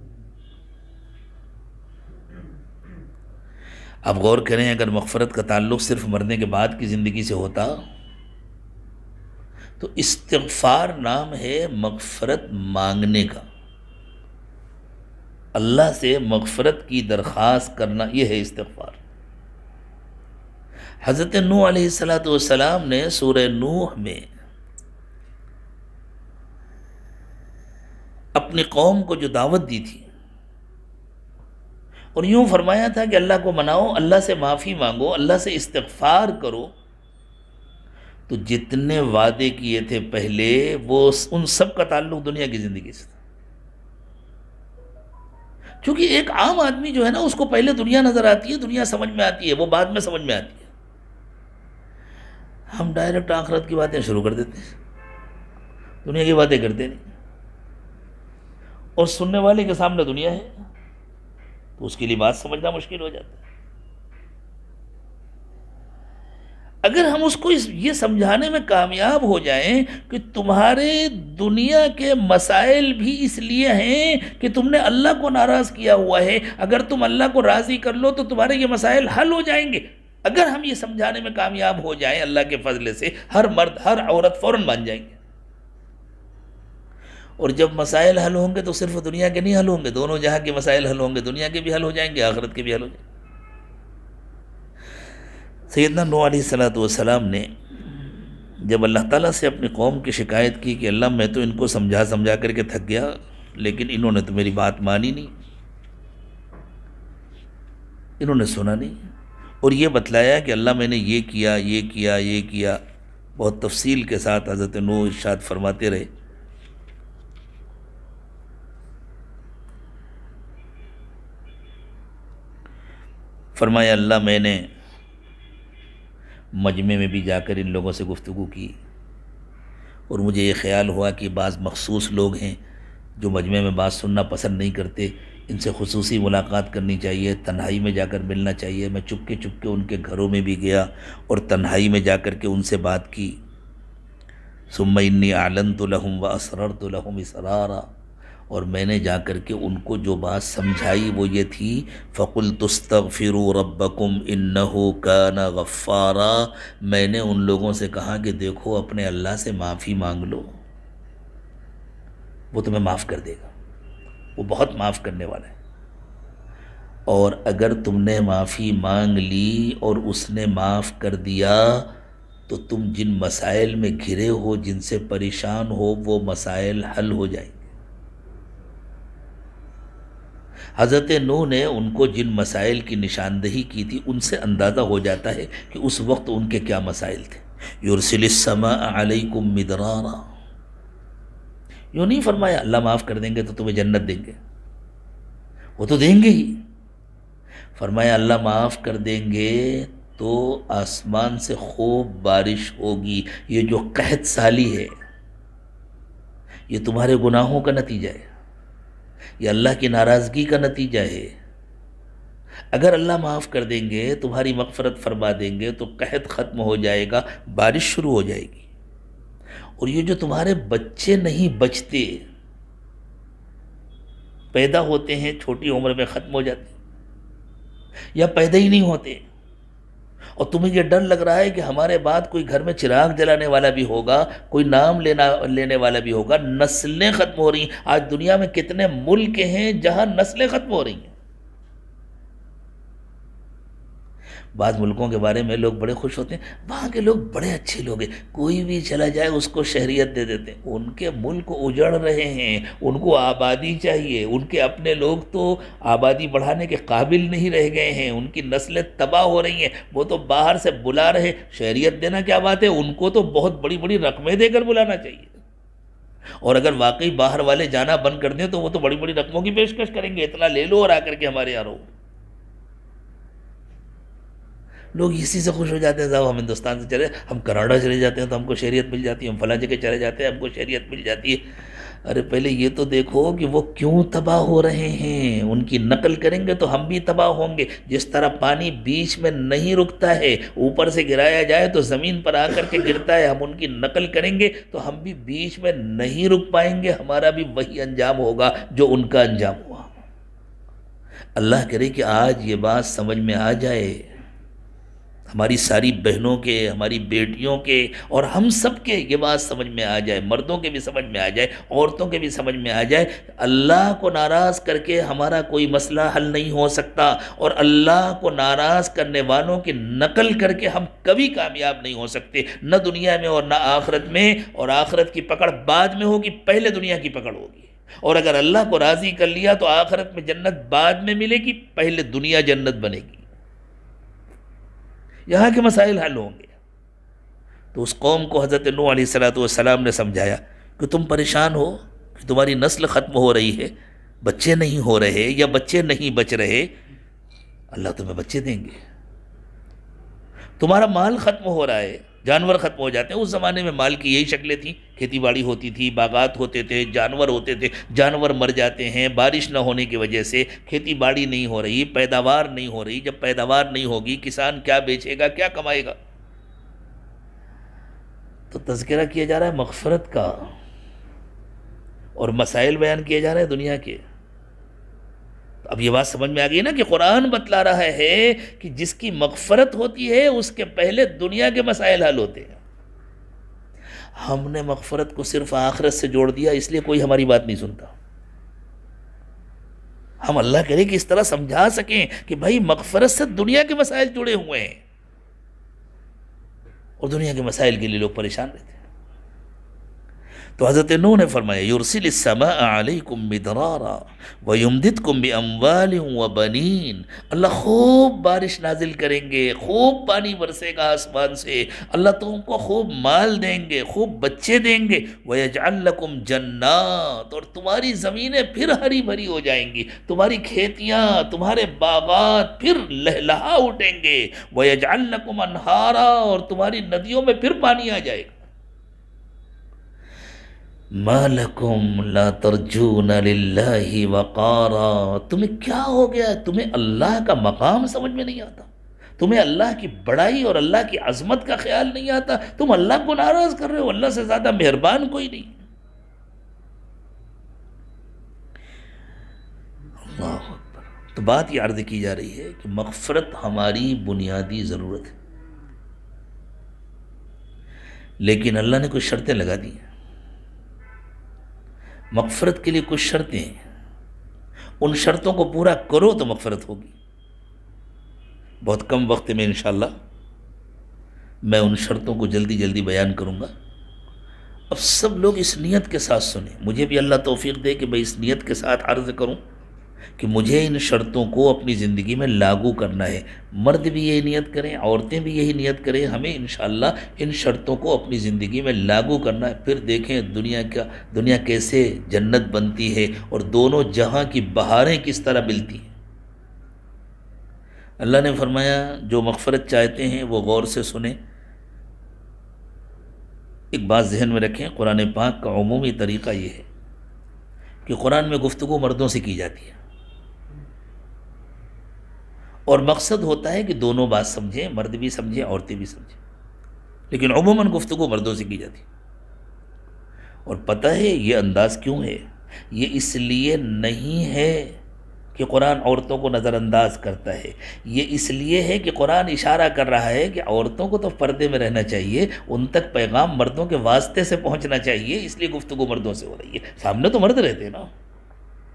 اب غور کریں، اگر مغفرت کا تعلق صرف مرنے کے بعد کی زندگی سے ہوتا تو استغفار نام ہے مغفرت مانگنے کا، اللہ سے مغفرت کی درخواست کرنا، یہ ہے استغفار۔ حضرت نوح علیہ السلام نے سورہ نوح میں اپنی قوم کو جو دعوت دی تھی اور یوں فرمایا تھا کہ اللہ کو مناؤ، اللہ سے معافی مانگو، اللہ سے استغفار کرو، تو جتنے وعدے کیے تھے پہلے وہ ان سب کا تعلق دنیا کی زندگی سے تھا۔ چونکہ ایک عام آدمی جو ہے نا اس کو پہلے دنیا نظر آتی ہے، دنیا سمجھ میں آتی ہے، وہ بعد میں سمجھ میں آتی ہے۔ ہم ڈائریکٹ آخرت کی باتیں شروع کر دیتے ہیں، دنیا کی باتیں کرتے نہیں، اور سننے والے کے سامنے دنیا ہے تو اس کے لیے بات سمجھنا مشکل ہو جاتا ہے۔ اگر ہم اس کو یہ سمجھانے میں کامیاب ہو جائیں کہ تمہارے دنیا کے مسائل بھی اس لیے ہیں کہ تم نے اللہ کو ناراض کیا ہوا ہے، اگر تم اللہ کو راضی کر لو تو تمہارے یہ مسائل حل ہو جائیں گے، اگر ہم یہ سمجھانے میں کامیاب ہو جائیں اللہ کے فضل سے، ہر مرد ہر عورت فوراً مان جائیں گے۔ اور جب مسائل حل ہوں گے تو صرف دنیا کے نہیں حل ہوں گے، دونوں جہاں کے مسائل حل ہوں گے، دنیا کے بھی حل ہو جائیں گے، آخرت کے بھی حل ہو جائیں گے۔ سیدنا نوح علیہ السلام نے جب اللہ تعالیٰ سے اپنی قوم کی شکایت کی کہ اللہ میں تو ان کو سمجھا کر کے تھک گیا، لیکن انہوں نے تو میری بات مانی نہیں، انہوں نے سنا نہیں، اور یہ بتلایا کہ اللہ میں نے یہ کیا یہ کیا یہ کیا، بہت تفصیل کے ساتھ حضرت نوح ارشاد فرماتے رہے۔ فرمایا اللہ میں نے مجمع میں بھی جا کر ان لوگوں سے گفتگو کی، اور مجھے یہ خیال ہوا کہ بعض مخصوص لوگ ہیں جو مجمع میں بات سننا پسند نہیں کرتے، ان سے خصوصی ملاقات کرنی چاہیے، تنہائی میں جا کر ملنا چاہیے۔ میں چپکے چپکے ان کے گھروں میں بھی گیا اور تنہائی میں جا کر کے ان سے بات کی۔ ثم انی اعلنت لهم واسررت لهم اسرارا، اور میں نے جا کر کے ان کو جو بات سمجھائی وہ یہ تھی، فَقُلْتُ اسْتَغْفِرُوا رَبَّكُمْ إِنَّهُ كَانَ غَفَّارًا، میں نے ان لوگوں سے کہا کہ دیکھو اپنے اللہ سے معافی مانگ لو، وہ تمہیں معاف کر دے گا، وہ بہت معاف کرنے والا ہے، اور اگر تم نے معافی مانگ لی اور اس نے معاف کر دیا تو تم جن مسائل میں گھرے ہو، جن سے پریشان ہو، وہ مسائل حل ہو جائیں گے۔ حضرت نوح نے ان کو جن مسائل کی نشاندہی کی تھی ان سے اندازہ ہو جاتا ہے کہ اس وقت ان کے کیا مسائل تھے۔ یرسل السماء علیکم مدرارا، یوں نہیں فرمایا اللہ معاف کر دیں گے تو تمہیں جنت دیں گے، وہ تو دیں گے ہی، فرمایا اللہ معاف کر دیں گے تو آسمان سے خوب بارش ہوگی، یہ جو قحط سالی ہے یہ تمہارے گناہوں کا نتیجہ ہے، یہ اللہ کی ناراضگی کا نتیجہ ہے، اگر اللہ معاف کر دیں گے، تمہاری مغفرت فرما دیں گے تو قحط ختم ہو جائے گا، بارش شروع ہو جائے گی۔ اور یہ جو تمہارے بچے نہیں بچتے، پیدا ہوتے ہیں چھوٹی عمر میں ختم ہو جاتے ہیں، یا پیدا ہی نہیں ہوتے، اور تمہیں یہ ڈر لگ رہا ہے کہ ہمارے بعد کوئی گھر میں چراغ جلانے والا بھی ہوگا، کوئی نام لینے والا بھی ہوگا، نسلیں ختم ہو رہی ہیں۔ آج دنیا میں کتنے ملک ہیں جہاں نسلیں ختم ہو رہی ہیں۔ بعض ملکوں کے بارے میں لوگ بڑے خوش ہوتے ہیں، وہاں کے لوگ بڑے اچھے لوگ ہیں، کوئی بھی چلا جائے اس کو شہریت دے دیتے ہیں۔ ان کے ملک اجڑ رہے ہیں، ان کو آبادی چاہیے، ان کے اپنے لوگ تو آبادی بڑھانے کے قابل نہیں رہ گئے ہیں، ان کی نسلیں تباہ ہو رہی ہیں، وہ تو باہر سے بلا رہے۔ شہریت دینا کیا بات ہے، ان کو تو بہت بڑی بڑی رقمیں دے کر بلانا چاہیے، اور اگر واقعی باہر والے جانا بند کر دیں تو وہ تو بڑی بڑی رقموں کی پیشکش کریں گے، اتنا لے لو اور آ کر کے ہمارے یہاں رہو۔ لوگ اسی سے خوش ہو جاتے ہیں، صاحب ہم ہندوستان سے چلے، ہم کینیڈا چلے جاتے ہیں تو ہم کو شہریت مل جاتی ہے، ہم فلاں جگہ چلے جاتے ہیں ہم کو شہریت مل جاتی ہے۔ ارے پہلے یہ تو دیکھو کہ وہ کیوں تباہ ہو رہے ہیں، ان کی نقل کریں گے تو ہم بھی تباہ ہوں گے۔ جس طرح پانی بیچ میں نہیں رکتا ہے، اوپر سے گرایا جائے تو زمین پر آ کر کے گرتا ہے، ہم ان کی نقل کریں گے تو ہم بھی بیچ میں نہیں رک پائیں گے، ہمارا بھی وہی انجام ہوگا جو ان کا انجام ہوا۔ اللہ کرے کہ آج یہ بات سمجھ میں آ جائے، ہماری ساری بہنوں کے، ہماری بیٹیوں کے اور ہم سب کے یہ بات سمجھ میں آ جائے، مردوں کے بھی سمجھ میں آ جائے، عورتوں کے بھی سمجھ میں آ جائے، اللہ کو ناراض کر کے ہمارا کوئی مسئلہ حل نہیں ہو سکتا، اور اللہ کو ناراض کرنے والوں کی نقل کر کے ہم کبھی کامیاب نہیں ہو سکتے، نہ دنیا میں اور نہ آخرت میں۔ اور آخرت کی پکڑ بعد میں ہوگی، پہلے دنیا کی پکڑ ہوگی، اور اگر اللہ کو راضی کر لیا تو آخرت میں جنت بعد میں ملے گی، پہلے دنیا جنت بنے گی، یہاں کے مسائل حل ہوں گے۔ تو اس قوم کو حضرت نوح علیہ السلام نے سمجھایا کہ تم پریشان ہو کہ تمہاری نسل ختم ہو رہی ہے، بچے نہیں ہو رہے یا بچے نہیں بچ رہے، اللہ تمہیں بچے دیں گے۔ تمہارا مال ختم ہو رہا ہے، جانور ختم ہو جاتے ہیں۔ اس زمانے میں مال کی یہی شکلیں تھیں، کھیتی باڑی ہوتی تھی، باغات ہوتے تھے، جانور ہوتے تھے، جانور مر جاتے ہیں بارش نہ ہونے کی وجہ سے، کھیتی باڑی نہیں ہو رہی، پیداوار نہیں ہو رہی۔ جب پیداوار نہیں ہوگی، کسان کیا بیچے گا، کیا کمائے گا؟ تو تذکرہ کیا جا رہا ہے مغفرت کا، اور مسائل بیان کیے جا رہے ہیں دنیا کے۔ اب یہ بات سمجھ میں آ گئی نا کہ قرآن بتلا رہا ہے کہ جس کی مغفرت ہوتی ہے اس کے پہلے دنیا کے مسائل حل ہوتے ہیں۔ ہم نے مغفرت کو صرف آخرت سے جوڑ دیا، اس لیے کوئی ہماری بات نہیں سنتا۔ ہم اللہ کرے کہ اس طرح سمجھا سکیں کہ بھائی مغفرت سے دنیا کے مسائل جڑے ہوئے ہیں، اور دنیا کے مسائل کے لیے لوگ پریشان رہتے ہیں۔ تو حضرت نوح نے فرمایا یرسل السماء علیکم مدرارا ویمددکم باموال وبنین، اللہ خوب بارش نازل کریں گے، خوب پانی برسے گا آسمان سے، اللہ تم کو خوب مال دیں گے، خوب بچے دیں گے، ویجعل لکم جنات، اور تمہاری زمینیں پھر ہری بھری ہو جائیں گی، تمہاری کھیتیاں، تمہارے باغات پھر لہلہا اٹھیں گے، ویجعل لکم انہارا، اور تمہاری ندیوں میں پھر پانی آ جائے گا۔ مَا لَكُمْ لَا تَرْجُونَ لِلَّهِ وَقَارًا، تمہیں کیا ہو گیا ہے؟ تمہیں اللہ کا مقام سمجھ میں نہیں آتا، تمہیں اللہ کی بڑائی اور اللہ کی عظمت کا خیال نہیں آتا، تم اللہ کو ناراض کر رہے ہو، اللہ سے زیادہ مہربان کوئی نہیں۔ اللہ اکبر۔ تو بات یہ عرض کی جا رہی ہے کہ مغفرت ہماری بنیادی ضرورت ہے، لیکن اللہ نے کچھ شرطیں لگا دی ہیں۔ مغفرت کے لیے کچھ شرطیں ہیں، ان شرطوں کو پورا کرو تو مغفرت ہوگی۔ بہت کم وقت میں انشاءاللہ میں ان شرطوں کو جلدی جلدی بیان کروں گا۔ اب سب لوگ اس نیت کے ساتھ سنیں، مجھے بھی اللہ توفیق دے کہ میں اس نیت کے ساتھ عرض کروں کہ مجھے ان شرطوں کو اپنی زندگی میں لاگو کرنا ہے۔ مرد بھی یہی نیت کریں، عورتیں بھی یہی نیت کریں، ہمیں انشاءاللہ ان شرطوں کو اپنی زندگی میں لاگو کرنا ہے۔ پھر دیکھیں دنیا کیسے جنت بنتی ہے، اور دونوں جہاں کی بہاریں کس طرح ملتی ہیں۔ اللہ نے فرمایا جو مغفرت چاہتے ہیں وہ غور سے سنیں۔ ایک بات ذہن میں رکھیں، قرآن پاک کا عمومی طریقہ یہ ہے کہ قرآن میں گفتگو مردوں سے کی جاتی ہے، اور مقصد ہوتا ہے کہ دونوں بات سمجھیں، مرد بھی سمجھیں عورتیں بھی سمجھیں، لیکن عموماً گفتگو مردوں سے کی جاتی ہے۔ اور پتہ ہے یہ انداز کیوں ہے؟ یہ اس لیے نہیں ہے کہ قرآن عورتوں کو نظر انداز کرتا ہے، یہ اس لیے ہے کہ قرآن اشارہ کر رہا ہے کہ عورتوں کو تو پردے میں رہنا چاہیے، ان تک پیغام مردوں کے واسطے سے پہنچنا چاہیے، اس لیے گفتگو مردوں سے ہو رہی ہے۔ سامنے تو مرد رہتے ہیں نا،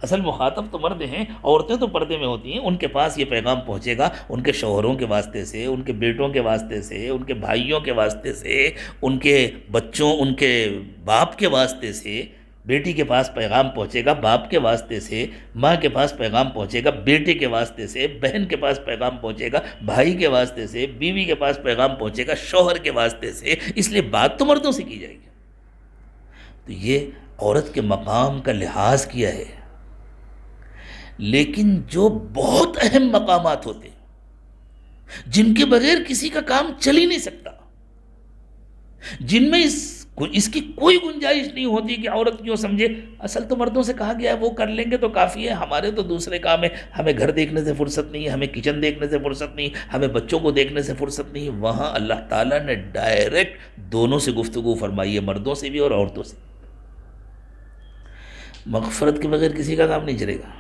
اصل مخاطب تو مرد ہیں، عورتیں تو پردے میں ہوتی ہیں، ان کے پاس یہ پیغام پہنچے گا ان کے شوہروں کے واسطے سے، ان کے بیٹوں کے واسطے سے، ان کے بھائیوں کے واسطے سے، ان کے بچوں، ان کے باپ کے واسطے سے۔ بیٹی کے پاس پیغام پہنچے گا باپ کے واسطے سے، ماں کے پاس پیغام پہنچے گا بیٹے کے واسطے سے، بہن کے پاس پیغام پہنچے گا بھائی کے واسطے سے، بیوی کے پاس پیغام پہنچے گا شوہر کے واسطے سے، اس لیے بات تو مردوں سے کی جائے گی۔ تو یہ عورت کے مقام کا لحاظ کیا ہے، لیکن جو بہت اہم مقامات ہوتے ہیں جن کے بغیر کسی کا کام چل ہی نہیں سکتا، جن میں اس کی کوئی گنجائش نہیں ہوتی کہ عورت کیوں سمجھے، اصل تو مردوں سے کہا گیا ہے وہ کر لیں گے تو کافی ہے، ہمارے تو دوسرے کام ہے، ہمیں گھر دیکھنے سے فرصت نہیں ہے، ہمیں کچن دیکھنے سے فرصت نہیں، ہمیں بچوں کو دیکھنے سے فرصت نہیں۔ وہاں اللہ تعالیٰ نے ڈائریکٹ دونوں سے گفتگو فرمائی ہے، مردوں سے بھی اور عورتوں سے۔ مغفرت کے بغیر کسی کا کام نہیں چلے گا۔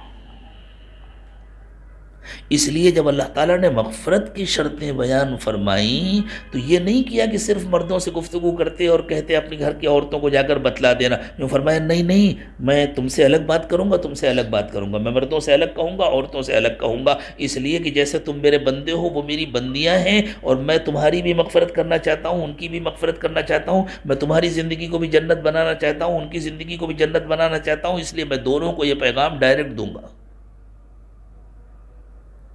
اس لیے جب اللہ تعالیٰ نے مغفرت کی شرطیں بیان فرمائیں تو یہ نہیں کیا کہ صرف مردوں سے گفتگو کرتے اور کہتے اپنی گھر کی عورتوں کو جا کر بتلا دینا، یوں فرمایا نہیں میں تم سے الگ بات کروں گا، تم سے الگ بات کروں گا، میں مردوں سے الگ کہوں گا، عورتوں سے الگ کہوں گا، اس لیے کہ جیسے تم میرے بندے ہو وہ میری بندیاں ہیں، اور میں تمہاری بھی مغفرت کرنا چاہتا ہوں، ان کی بھی مغفرت کرنا چاہتا ہوں، میں تمہاری زندگی کو بھی جنت بنانا چاہتا ہوں، ان کی زندگی کو بھی جنت بنانا چاہتا ہوں، اس لیے میں دونوں کو یہ پیغام ڈائریکٹ دوں گا۔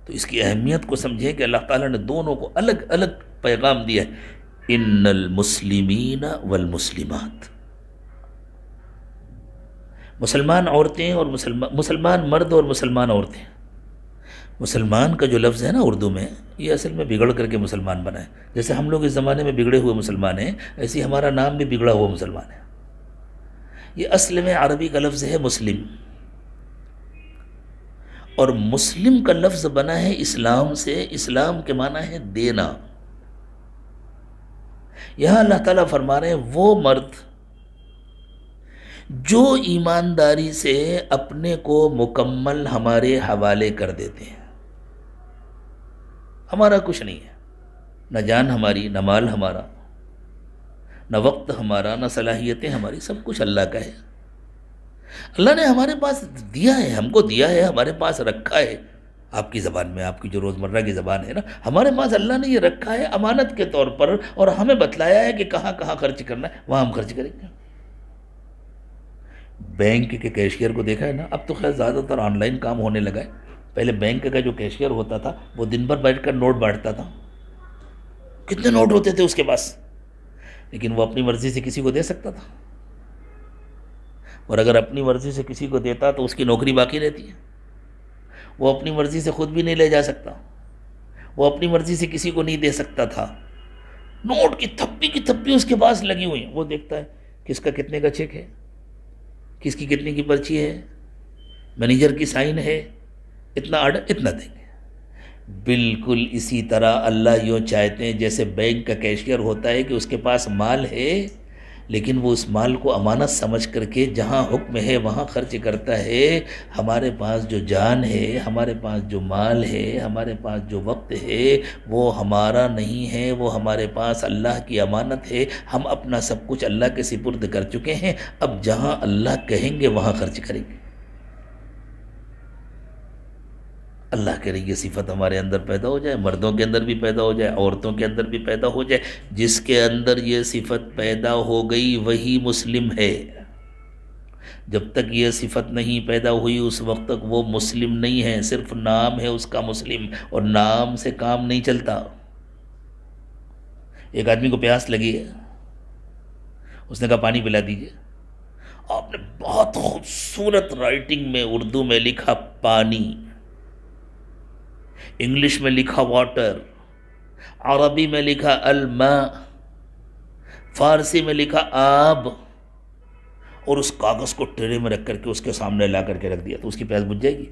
تو اس کی اہمیت کو سمجھیں کہ اللہ تعالیٰ نے دونوں کو الگ الگ پیغام دیا ہے۔ ان المسلمین والمسلمات، مسلمان عورتیں اور مسلمان مرد اور مسلمان عورتیں۔ مسلمان کا جو لفظ ہے نا اردو میں، یہ اصل میں بگڑ کر کے مسلمان بنا ہے، جیسے ہم لوگ اس زمانے میں بگڑے ہوئے مسلمان ہیں، ایسے ہی ہمارا نام بھی بگڑا ہوا مسلمان ہے۔ یہ اصل میں عربی کا لفظ ہے مسلم، اور مسلم کا لفظ بنا ہے اسلام سے، اسلام کے معنی ہے دینا۔ یہاں اللہ تعالیٰ فرما رہے ہیں وہ مرد جو ایمانداری سے اپنے کو مکمل ہمارے حوالے کر دیتے ہیں، ہمارا کچھ نہیں ہے، نہ جان ہماری، نہ مال ہمارا، نہ وقت ہمارا، نہ صلاحیتیں ہماری، سب کچھ اللہ کا ہے۔ اللہ نے ہمارے پاس دیا ہے، ہم کو دیا ہے، ہمارے پاس رکھا ہے۔ آپ کی زبان میں، آپ کی جو روزمرہ کی زبان ہے نا، ہمارے پاس اللہ نے یہ رکھا ہے امانت کے طور پر، اور ہمیں بتلایا ہے کہ کہاں کہاں خرچ کرنا ہے، وہاں ہم خرچ کریں گے۔ بینک کے کیشیئر کو دیکھا ہے نا، اب تو خیر زیادہ تر آن لائن کام ہونے لگا ہے، پہلے بینک کا جو کیشیئر ہوتا تھا وہ دن بھر بیٹھ کر نوٹ بانٹتا تھا، کتنے نوٹ ہوتے تھے اس کے پاس، لیکن وہ اپنی مرضی سے کسی کو دے سکتا تھا، اور اگر اپنی مرضی سے کسی کو دیتا تو اس کی نوکری باقی رہتی ہے۔ وہ اپنی مرضی سے خود بھی نہیں لے جا سکتا، وہ اپنی مرضی سے کسی کو نہیں دے سکتا تھا، نوٹ کی تھپی اس کے پاس لگی ہوئی ہیں، وہ دیکھتا ہے کس کا کتنے کا چیک ہے، کس کی کتنے کی پرچی ہے، مینیجر کی سائن ہے، اتنا آرڈر اتنا دیں گے۔ بالکل اسی طرح اللہ یوں چاہتے ہیں جیسے بینک کا کیشیئر ہوتا ہے کہ اس کے پاس مال ہے، لیکن وہ اس مال کو امانت سمجھ کر کے جہاں حکم ہے وہاں خرچ کرتا ہے۔ ہمارے پاس جو جان ہے، ہمارے پاس جو مال ہے، ہمارے پاس جو وقت ہے، وہ ہمارا نہیں ہے، وہ ہمارے پاس اللہ کی امانت ہے۔ ہم اپنا سب کچھ اللہ کے سپرد کر چکے ہیں، اب جہاں اللہ کہیں گے وہاں خرچ کریں گے۔ اللہ کرے یہ صفت ہمارے اندر پیدا ہو جائے، مردوں کے اندر بھی پیدا ہو جائے، عورتوں کے اندر بھی پیدا ہو جائے۔ جس کے اندر یہ صفت پیدا ہو گئی وہی مسلم ہے، جب تک یہ صفت نہیں پیدا ہوئی اس وقت تک وہ مسلم نہیں ہے، صرف نام ہے اس کا مسلم، اور نام سے کام نہیں چلتا۔ ایک آدمی کو پیاس لگی ہے، اس نے کہا پانی پلا دیجئے، آپ نے بہت خوبصورت رائٹنگ میں اردو میں لکھا پانی، انگلش میں لکھا واٹر، عربی میں لکھا الماء، فارسی میں لکھا آب، اور اس کاغذ کو ٹرے میں رکھ کر کے اس کے سامنے لا کر کے رکھ دیا، تو اس کی پیاس بجھ جائے گی؟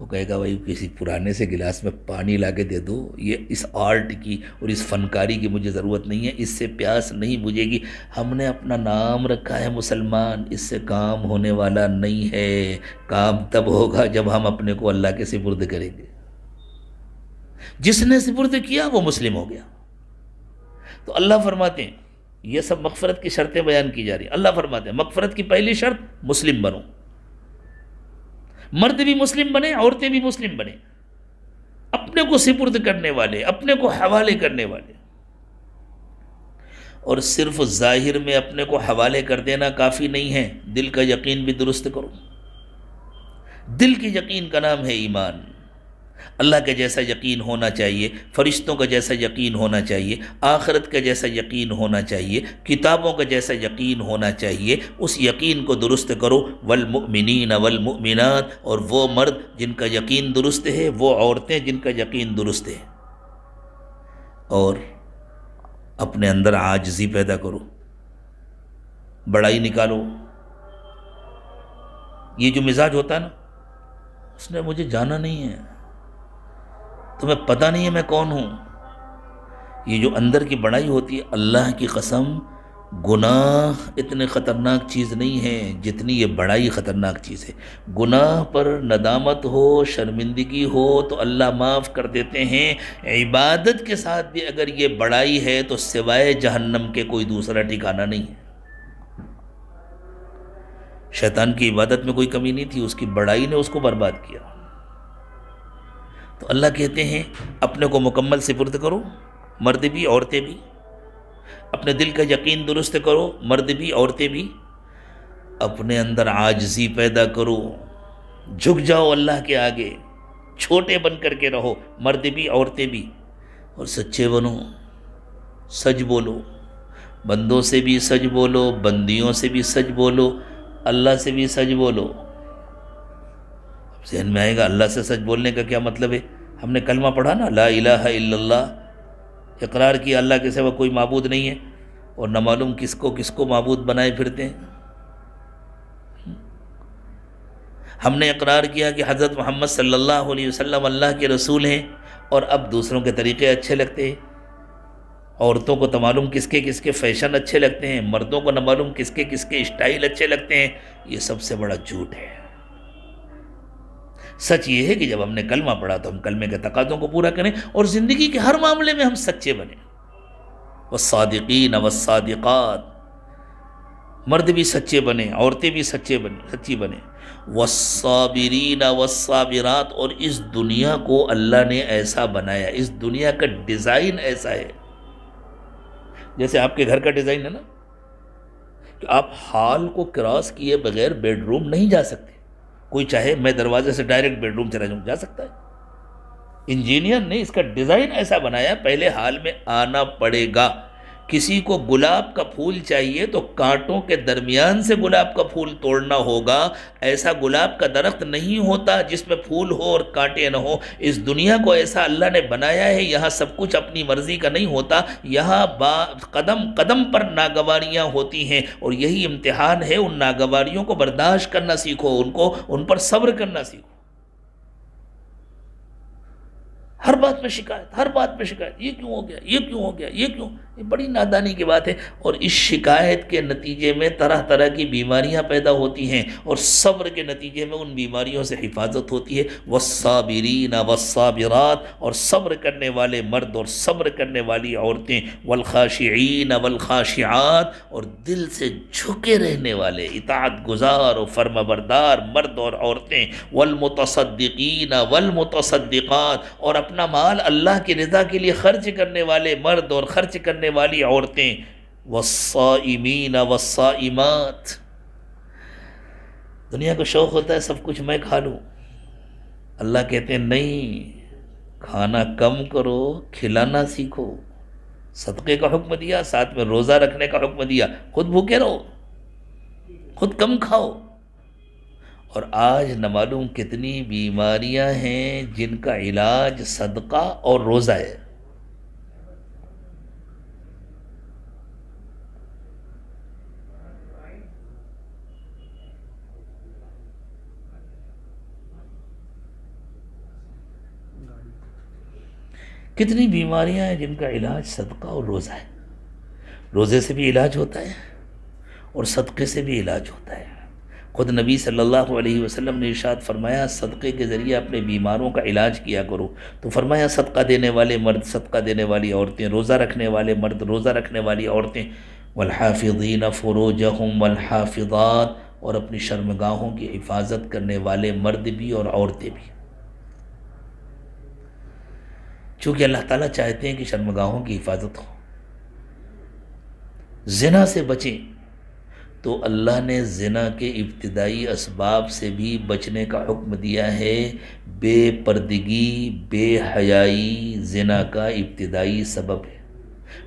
وہ کہے گا بھائی کسی پرانے سے گلاس میں پانی لا کے دے دو، یہ اس آرٹ کی اور اس فنکاری کی مجھے ضرورت نہیں ہے، اس سے پیاس نہیں بجھے گی۔ ہم نے اپنا نام رکھا ہے مسلمان، اس سے کام ہونے والا نہیں ہے۔ کام تب ہوگا جب ہم اپنے کو اللہ کے سپرد کریں گے۔ جس نے سپرد کیا وہ مسلم ہو گیا۔ تو اللہ فرماتے ہیں، یہ سب مغفرت کی شرطیں بیان کی جا رہی ہیں۔ اللہ فرماتے ہیں مغفرت کی پہلی شرط مسلم بنو، مرد بھی مسلم بنے، عورتیں بھی مسلم بنے، اپنے کو سپرد کرنے والے، اپنے کو حوالے کرنے والے۔ اور صرف ظاہر میں اپنے کو حوالے کر دینا کافی نہیں ہے، دل کا یقین بھی درست کرو۔ دل کی یقین کا نام ہے ایمان۔ اللہ کے جیسا یقین ہونا چاہیے، فرشتوں کا جیسا یقین ہونا چاہیے، آخرت کا جیسا یقین ہونا چاہیے، کتابوں کا جیسا یقین ہونا چاہیے۔ اس یقین کو درست کرو۔ والمؤمنین والمؤمنات، اور وہ مرد جن کا یقین درست ہے، وہ عورتیں جن کا یقین درست ہے۔ اور اپنے اندر عاجزی پیدا کرو، بڑائی نکالو۔ یہ جو مزاج ہوتا ہے نا، اس نے مجھے جانا نہیں ہے، تمہیں پتہ نہیں ہے میں کون ہوں، یہ جو اندر کی بڑائی ہوتی ہے، اللہ کی قسم گناہ اتنے خطرناک چیز نہیں ہے جتنی یہ بڑائی خطرناک چیز ہے۔ گناہ پر ندامت ہو، شرمندگی ہو تو اللہ معاف کر دیتے ہیں۔ عبادت کے ساتھ بھی اگر یہ بڑائی ہے تو سوائے جہنم کے کوئی دوسرا ٹھکانہ نہیں ہے۔ شیطان کی عبادت میں کوئی کمی نہیں تھی، اس کی بڑائی نے اس کو برباد کیا۔ تو اللہ کہتے ہیں اپنے کو مکمل سپرد کرو، مرد بھی عورتیں بھی۔ اپنے دل کا یقین درست کرو، مرد بھی عورتیں بھی۔ اپنے اندر عاجزی پیدا کرو، جھک جاؤ اللہ کے آگے، چھوٹے بن کر کے رہو، مرد بھی عورتیں بھی۔ اور سچے بنو، سچ بولو، بندوں سے بھی سچ بولو، بندیوں سے بھی سچ بولو، اللہ سے بھی سچ بولو۔ ذہن میں آئے گا اللہ سے سچ بولنے کا کیا مطلب ہے؟ ہم نے کلمہ پڑھا نا، لا الہ الا اللہ، اقرار کیا اللہ کے سوا کوئی معبود نہیں ہے، اور نہ معلوم کس کو معبود بنائے پھرتے ہیں۔ ہم نے اقرار کیا کہ حضرت محمد صلی اللہ علیہ وسلم اللہ کے رسول ہیں، اور اب دوسروں کے طریقے اچھے لگتے ہیں۔ عورتوں کو تو معلوم کس کے فیشن اچھے لگتے ہیں، مردوں کو نہ معلوم کس کے اسٹائل اچھے لگتے ہیں۔ یہ سب سے بڑا جھوٹ ہے۔ سچ یہ ہے کہ جب ہم نے کلمہ پڑھا تو ہم کلمے کے تقاضوں کو پورا کریں، اور زندگی کے ہر معاملے میں ہم سچے بنیں۔ والصادقین والصادقات، مرد بھی سچے بنیں، عورتیں بھی سچی بنیں۔ والصابرین والصابرات، اور اس دنیا کو اللہ نے ایسا بنایا، اس دنیا کا ڈیزائن ایسا ہے، جیسے آپ کے گھر کا ڈیزائن ہے نا، کہ آپ ہال کو کراس کیے بغیر بیڈ روم نہیں جا سکتے۔ کوئی چاہے میں دروازے سے ڈائریکٹ بیڈ روم چلا جاؤں، جا سکتا ہے؟ انجینئر نے اس کا ڈیزائن ایسا بنایا، پہلے ہال میں آنا پڑے گا۔ کسی کو گلاب کا پھول چاہیے تو کانٹوں کے درمیان سے گلاب کا پھول توڑنا ہوگا۔ ایسا گلاب کا درخت نہیں ہوتا جس میں پھول ہو اور کانٹے نہ ہو۔ اس دنیا کو ایسا اللہ نے بنایا ہے، یہاں سب کچھ اپنی مرضی کا نہیں ہوتا، یہاں قدم قدم پر ناگواریاں ہوتی ہیں، اور یہی امتحان ہے۔ ان ناگواریوں کو برداشت کرنا سیکھو، ان پر صبر کرنا سیکھو۔ ہر بات میں شکایت، یہ کیوں ہو گیا، یہ کیوں، یہ بڑی نادانی کی بات ہے۔ اور اس شکایت کے نتیجے میں طرح طرح کی بیماریاں پیدا ہوتی ہیں، اور صبر کے نتیجے میں ان بیماریوں سے حفاظت ہوتی ہے۔ والصابرین والصابرات، اور صبر کرنے والے مرد اور صبر کرنے والی عورتیں۔ والخاشعین والخاشعات، اور دل سے جھکے رہنے والے اطاعت گزار اور فرما بردار مرد اور عورتیں۔ والمتصدقین والمتصدقات، اور اپنا مال اللہ کی رضا کے لیے خرچ کرنے والے مرد اور خرچ کرنے والی عورتیں۔ والصائمین والصائمات، دنیا کو شوق ہوتا ہے سب کچھ میں کھا لوں، اللہ کہتے ہیں نہیں، کھانا کم کرو، کھلانا سیکھو۔ صدقے کا حکم دیا، ساتھ میں روزہ رکھنے کا حکم دیا، خود بھوکے رہو، خود کم کھاؤ۔ اور آج نہ معلوم کتنی بیماریاں ہیں جن کا علاج صدقہ اور روزہ ہے۔ کتنی بیماریاں ہیں جن کا علاج صدقہ اور روزہ ہے. روزے سے بھی علاج ہوتا ہے اور صدقے سے بھی علاج ہوتا ہے. خود نبی صلی اللہ علیہ وسلم نے ارشاد فرمایا صدقے کے ذریعے اپنے بیماروں کا علاج کیا کرو. تو فرمایا صدقہ دینے والے مرد، صدقہ دینے والی عورتیں، روزہ رکھنے والے مرد، روزہ رکھنے والی عورتیں، والحافظین فروجہم والحافظات، اور اپنی شرمگاہوں کی حفاظت کرنے والے مرد بھی اور عورتیں بھی. چونکہ اللہ تعالیٰ چاہتے ہیں کہ شرمگاہوں کی حفاظت ہو. زنا سے بچیں تو اللہ نے زنا کے ابتدائی اسباب سے بھی بچنے کا حکم دیا ہے. بے پردگی، بے حیائی زنا کا ابتدائی سبب ہے.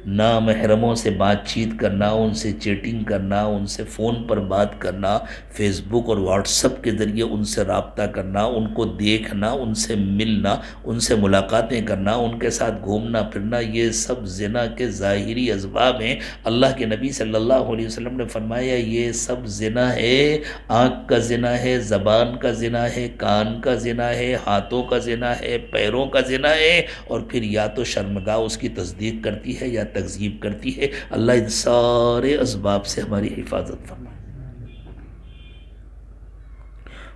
نامحرموں سے بات چیت کرنا، ان سے چیٹنگ کرنا، ان سے فون پر بات کرنا، فیس بک اور واٹس ایپ کے ذریعے ان سے رابطہ کرنا، ان کو دیکھنا، ان سے ملنا، ان سے ملاقاتیں کرنا، ان کے ساتھ گھومنا پھرنا، یہ سب زنا کے ظاہری اسباب ہیں. اللہ کے نبی صلی اللہ علیہ وسلم نے فرمایا یہ سب زنا ہے. آنکھ کا زنا ہے، زبان کا زنا ہے، کان کا زنا ہے، ہاتھوں کا زنا ہے، پیروں کا زنا ہے. اور پھر یا تو شرمگاہ اس کی تصدیق کرتی ہے یا تکذیب کرتی ہے. اللہ ان سارے اسباب سے ہماری حفاظت فرمائے.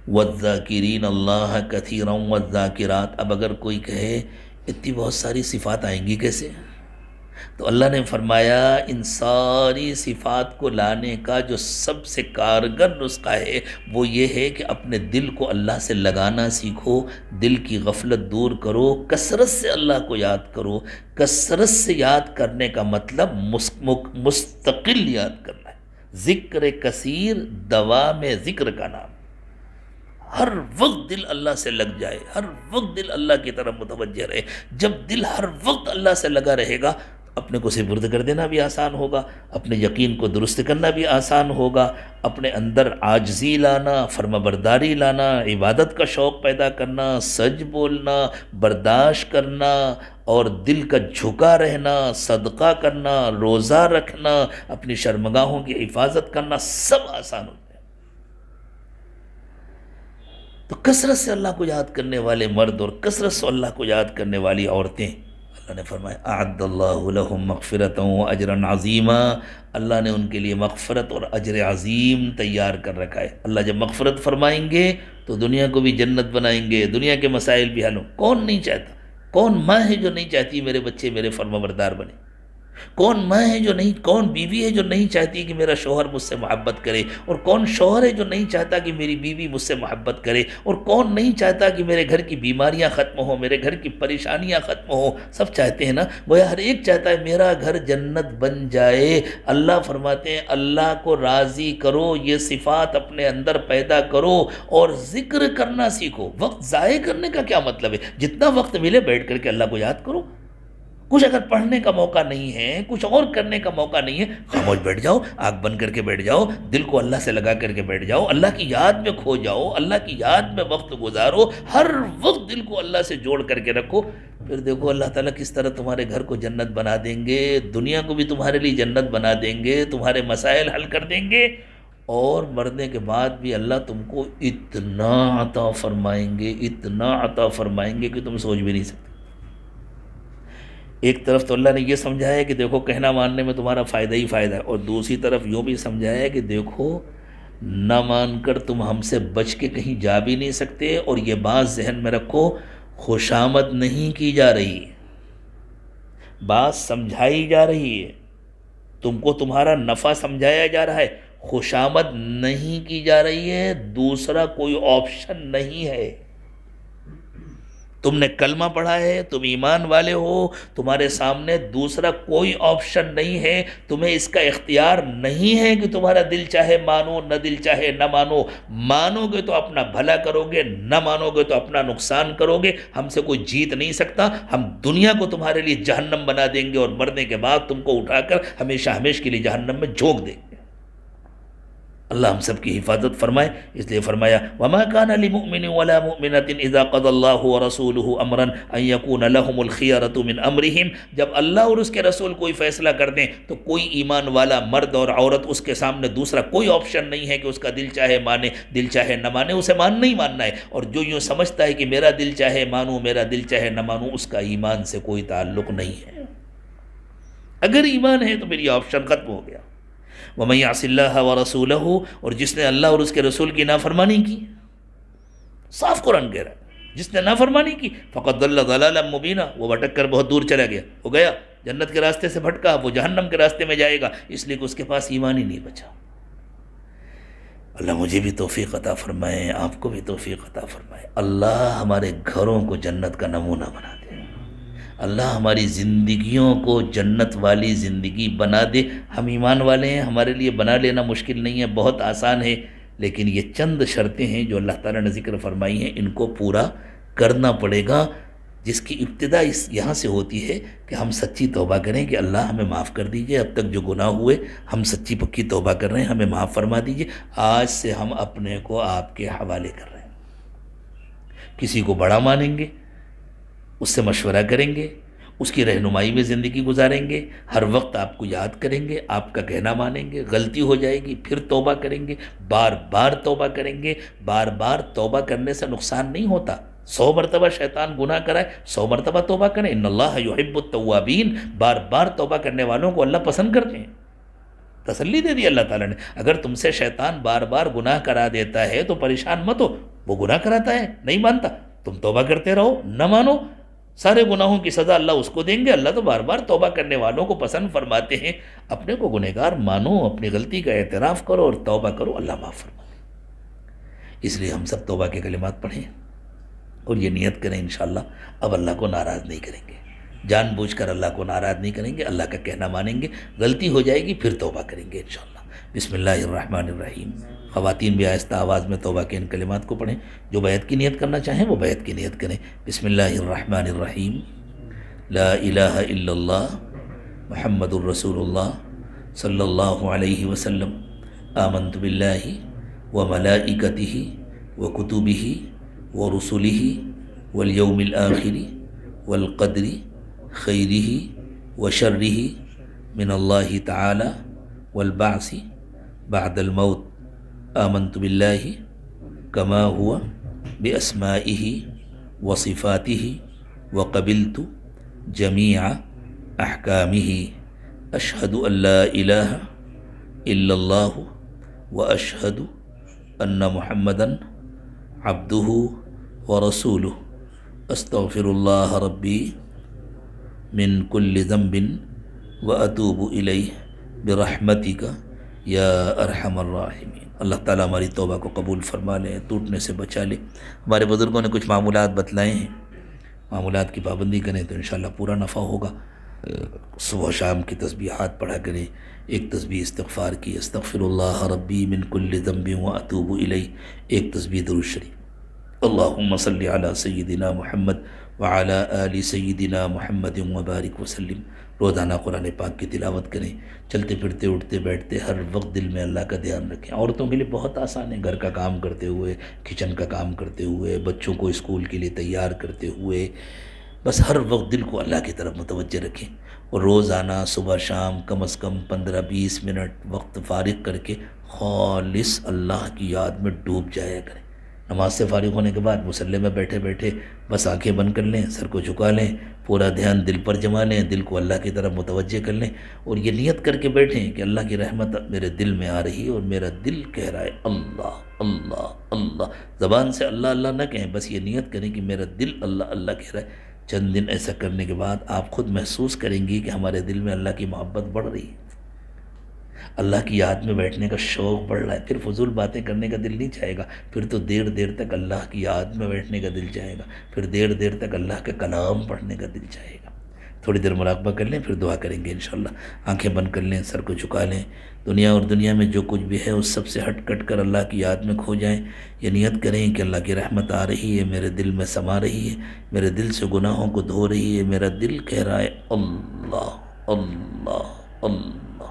وَالذَّاكِرِينَ اللَّهَ كَثِيرًا وَالذَّاكِرَاتِ. اب اگر کوئی کہے اتنی بہت ساری صفات آئیں گی کیسے؟ تو اللہ نے فرمایا ان ساری صفات کو لانے کا جو سب سے کارگر نسخہ ہے وہ یہ ہے کہ اپنے دل کو اللہ سے لگانا سیکھو. دل کی غفلت دور کرو، کثرت سے اللہ کو یاد کرو. کثرت سے یاد کرنے کا مطلب مستقل یاد کرنا ہے. ذکر کثیر دوام ذکر کا نام. ہر وقت دل اللہ سے لگ جائے، ہر وقت دل اللہ کی طرف متوجہ رہے. جب دل ہر وقت اللہ سے لگا رہے گا اپنے کو سپرد کر دینا بھی آسان ہوگا، اپنے یقین کو درست کرنا بھی آسان ہوگا، اپنے اندر عاجزی لانا، فرمانبرداری لانا، عبادت کا شوق پیدا کرنا، سچ بولنا، برداشت کرنا اور دل کا جھکا رہنا، صدقہ کرنا، روزہ رکھنا، اپنی شرمگاہوں کی حفاظت کرنا، سب آسان ہوتا ہے. تو کثرت سے اللہ کو یاد کرنے والے مرد اور کثرت سے اللہ کو یاد کرنے والی عورتیں، اللہ نے فرمایا اعد اللہ لہم مغفرۃ واجرا عظیما. اللہ نے ان کے لیے مغفرت اور اجر عظیم تیار کر رکھا ہے. اللہ جب مغفرت فرمائیں گے تو دنیا کو بھی جنت بنائیں گے، دنیا کے مسائل بھی حل ہوں. کون نہیں چاہتا؟ کون ماں ہے جو نہیں چاہتی میرے بچے میرے فرمانبردار بنے؟ کون ماں ہے جو نہیں، کون بیوی ہے جو نہیں چاہتی کہ میرا شوہر مجھ سے محبت کرے؟ اور کون شوہر ہے جو نہیں چاہتا کہ میری بیوی مجھ سے محبت کرے؟ اور کون نہیں چاہتا کہ میرے گھر کی بیماریاں ختم ہوں، میرے گھر کی پریشانیاں ختم ہوں؟ سب چاہتے ہیں نا. گویا ہر ایک چاہتا ہے میرا گھر جنت بن جائے. اللہ فرماتے ہیں اللہ کو راضی کرو، یہ صفات اپنے اندر پیدا کرو اور ذکر کرنا سیکھو. وقت ضائع کرنے کا کیا مطلب ہے؟ جتنا وقت ملے بیٹھ کر کے اللہ کو یاد کرو. کچھ اگر پڑھنے کا موقع نہیں ہے، کچھ اور کرنے کا موقع نہیں ہے، خاموش بیٹھ جاؤ، آنکھ بند کر کے بیٹھ جاؤ، دل کو اللہ سے لگا کر کے بیٹھ جاؤ، اللہ کی یاد میں کھو جاؤ، اللہ کی یاد میں وقت گزارو. ہر وقت دل کو اللہ سے جوڑ کر کے رکھو. پھر دیکھو اللہ تعالیٰ کس طرح تمہارے گھر کو جنت بنا دیں گے، دنیا کو بھی تمہارے لیے جنت بنا دیں گے، تمہارے مسائل حل کر دیں گے. اور مرنے کے بعد بھی اللہ تم کو اتنا عطا فرمائیں گے، اتنا عطا فرمائیں گے کہ تم سوچ بھی نہیں سکتے. ایک طرف تو اللہ نے یہ سمجھایا ہے کہ دیکھو کہنا ماننے میں تمہارا فائدہ ہی فائدہ ہے، اور دوسری طرف یوں بھی سمجھایا ہے کہ دیکھو نہ مان کر تم ہم سے بچ کے کہیں جا بھی نہیں سکتے. اور یہ بات ذہن میں رکھو، خوشامد نہیں کی جا رہی، بات سمجھائی جا رہی ہے، تم کو تمہارا نفع سمجھایا جا رہا ہے، خوشامد نہیں کی جا رہی ہے. دوسرا کوئی آپشن نہیں ہے. تم نے کلمہ پڑھا ہے، تم ایمان والے ہو، تمہارے سامنے دوسرا کوئی آپشن نہیں ہے. تمہیں اس کا اختیار نہیں ہے کہ تمہارا دل چاہے مانو، نہ دل چاہے نہ مانو. مانو گے تو اپنا بھلا کرو گے، نہ مانو گے تو اپنا نقصان کرو گے. ہم سے کوئی جیت نہیں سکتا. ہم دنیا کو تمہارے لیے جہنم بنا دیں گے اور مرنے کے بعد تم کو اٹھا کر ہمیشہ ہمیشہ کے لیے جہنم میں جھونک دیں گے. اللہ ہم سب کی حفاظت فرمائے، اس لیے فرمایا وَمَا كَانَ لِمُؤْمِنٍ وَلَا مُؤْمِنَةٍ إِذَا قَضَى اللَّهُ وَرَسُولُهُ أَمْرًا أَن يَكُونَ لَهُمُ الْخِيَرَةُ مِنْ أَمْرِهِمْ، جب اللہ اور اس کے رسول کوئی فیصلہ کر دیں تو کوئی ایمان والا مرد اور عورت اس کے سامنے دوسرا کوئی آپشن نہیں ہے کہ اس کا دل چاہے مانے دل چاہے نہ مانے، اسے ماننا ہی ماننا ہے، اور جو یوں سمجھتا ہے کہ میرا دل چاہے مانوں میرا دل چاہے نہ مانوں، اس کا ایمان سے کوئی تعلق نہیں ہے۔ اگر ایمان ہے تو میری آپشن ختم ہو گیا۔ وَمَن يَعْصِ اللَّهَ وَرَسُولَهُ، اور جس نے اللہ اور اس کے رسول کی نافرمانی کی، صاف قرآن کہہ رہا ہے، جس نے نافرمانی کی فَقَدْ ضَلَّ ضَلَالًا مُبِينًا، وہ بھٹک کر بہت دور چلا گیا، وہ گیا جنت کے راستے سے بھٹکا، وہ جہنم کے راستے میں جائے گا، اس لیے کہ اس کے پاس ایمان ہی نہیں بچا۔ اللہ مجھے بھی توفیق عطا فرمائے، آپ کو بھی توفیق عطا فرمائے، اللہ ہمارے گھروں کو جنت کا نمونہ بنا دے، اللہ ہماری زندگیوں کو جنت والی زندگی بنا دے۔ ہم ایمان والے ہیں، ہمارے لیے بنا لینا مشکل نہیں ہے، بہت آسان ہے، لیکن یہ چند شرطیں ہیں جو اللہ تعالیٰ نے ذکر فرمائی ہیں، ان کو پورا کرنا پڑے گا، جس کی ابتدا یہاں سے ہوتی ہے کہ ہم سچی توبہ کریں کہ اللہ ہمیں معاف کر دیجئے، اب تک جو گناہ ہوئے ہم سچی پکی توبہ کر رہے ہیں، ہمیں معاف فرما دیجئے، آج سے ہم اپنے کو آپ کے حوالے کر رہے ہیں۔ کسی کو بڑا مانیں گے، اس سے مشورہ کریں گے، اس کی رہنمائی میں زندگی گزاریں گے، ہر وقت آپ کو یاد کریں گے، آپ کا کہنا مانیں گے، غلطی ہو جائے گی پھر توبہ کریں گے، بار بار توبہ کریں گے۔ بار بار توبہ کرنے سے نقصان نہیں ہوتا، 100 مرتبہ شیطان گناہ کرائے 100 مرتبہ توبہ کریں، ان اللہ یحب التوابین، بار بار توبہ کرنے والوں کو اللہ پسند کرتے ہیں۔ تسلی دے دی اللہ تعالیٰ نے، اگر تم سے شیطان بار بار گناہ کرا دیتا ہے تو پریشان مت ہو، وہ گناہ کراتا ہے، نہیں مانتا، تم توبہ کرتے رہو، نہ مانو، سارے گناہوں کی سزا اللہ اس کو دیں گے۔ اللہ تو بار بار توبہ کرنے والوں کو پسند فرماتے ہیں، اپنے کو گنہگار مانو، اپنی غلطی کا اعتراف کرو اور توبہ کرو، اللہ معاف فرما دے۔ اس لیے ہم سب توبہ کے کلمات پڑھیں اور یہ نیت کریں انشاءاللہ اب اللہ کو ناراض نہیں کریں گے، جان بوجھ کر اللہ کو ناراض نہیں کریں گے، اللہ کا کہنا مانیں گے، غلطی ہو جائے گی پھر توبہ کریں گے انشاءاللہ۔ بسم اللہ الرحمن الرحیم۔ خواتین بھی آہستہ آواز میں توبہ کے ان کلمات کو پڑھیں، جو بیعت کی نیت کرنا چاہیں وہ بیعت کی نیت کریں۔ بسم اللہ الرحمن الرحیم، لا الہ الا اللہ محمد الرسول اللہ صلی اللہ علیہ وسلم، آمنت باللہ وملائکتہ وکتبہ ورسلہ والیوم الآخر والقدر خیرہ وشرہ من اللہ تعالی والبعث بعد الموت، آمنت باللہ کما ہوا باسمائہ وصفاتہ وقبلت جمیع احکامہ، اشہد ان لا الہ الا اللہ واشہد ان محمدا عبدہ ورسولہ، استغفر اللہ ربی من کل ذنب واتوب الیہ برحمتک یا ارحم الراحمین۔ اللہ تعالیٰ ہماری توبہ کو قبول فرما لے، ٹوٹنے سے بچا لے۔ ہمارے بزرگوں نے کچھ معمولات بتلائے ہیں، معمولات کی پابندی کریں تو انشاءاللہ پورا نفع ہوگا۔ صبح و شام کی تسبیحات پڑھا کریں، ایک تسبیح استغفار کی، استغفر اللہ ربی من کل ذنب واتوب الیہ، ایک تسبیح درود شریف، اللہم صلی علی سیدنا محمد وعلی آل سیدنا محمد وبارک وسلم۔ روزانہ قرآن پاک کی تلاوت کریں، چلتے پھرتے اٹھتے بیٹھتے ہر وقت دل میں اللہ کا دھیان رکھیں۔ عورتوں کے لیے بہت آسان ہے، گھر کا کام کرتے ہوئے، کچن کا کام کرتے ہوئے، بچوں کو اسکول کے لیے تیار کرتے ہوئے، بس ہر وقت دل کو اللہ کی طرف متوجہ رکھیں، اور روزانہ صبح شام کم از کم 15-20 منٹ وقت فارغ کر کے خالص اللہ کی یاد میں ڈوب جایا کریں۔ نماز سے فارغ ہونے کے بعد مصلی میں بیٹھے بیٹھے بس آنکھیں بند کر لیں، سر کو جھکا لیں، پورا دھیان دل پر جما لیں، دل کو اللہ کی طرف متوجہ کر لیں، اور یہ نیت کر کے بیٹھیں کہ اللہ کی رحمت میرے دل میں آ رہی ہے اور میرا دل کہہ رہا ہے اللہ اللہ اللہ۔ زبان سے اللہ اللہ نہ کہیں، بس یہ نیت کریں کہ میرا دل اللہ اللہ کہہ رہا ہے۔ چند دن ایسا کرنے کے بعد آپ خود محسوس کریں گی کہ ہمارے دل میں اللہ کی محبت بڑھ رہی ہے، اللہ کی یاد میں بیٹھنے کا شوق بڑھ رہا ہے، پھر فضول باتیں کرنے کا دل نہیں چاہے گا، پھر تو دیر دیر تک اللہ کی یاد میں بیٹھنے کا دل چاہے گا، پھر دیر دیر تک اللہ کا کلام پڑھنے کا دل چاہے گا۔ تھوڑی دیر مراقبہ کر لیں، پھر دعا کریں گے انشاءاللہ۔ آنکھیں بند کر لیں، سر کو جھکا لیں، دنیا اور دنیا میں جو کچھ بھی ہے اس سب سے ہٹ کٹ کر اللہ کی یاد میں کھو جائیں۔ یہ نیت کریں کہ اللہ کی رحمت آ رہی ہے، میرے دل میں سما رہی ہے، میرے دل سے گناہوں کو دھو رہی ہے، میرا دل کہہ رہا ہے اللہ اللہ اللہ۔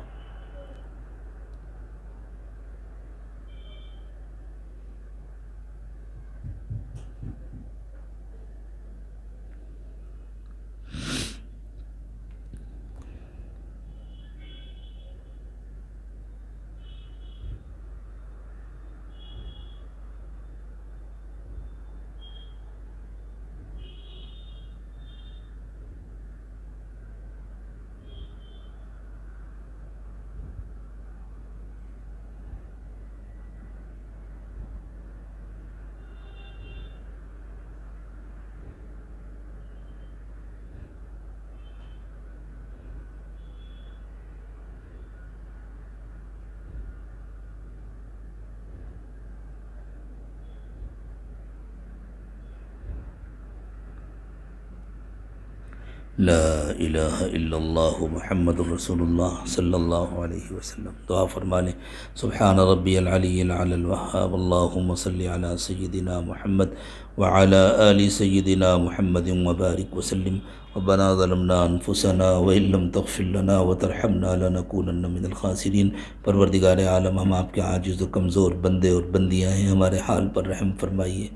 لا الہ الا اللہ محمد رسول اللہ صلی اللہ علیہ وسلم۔ دعا فرما لیں۔ سبحان ربی العلی العلی الوہاب، اللہم صلی علی سیدنا محمد وعلی آل سیدنا محمد وبارک وسلم۔ ربنا ظلمنا انفسنا وإن لم تغفر لنا وترحمنا لنکونن من الخاسرین۔ پروردگار عالم، ہم آپ کے عاجز و کمزور بندے اور بندیاں ہیں، ہمارے حال پر رحم فرمائیے۔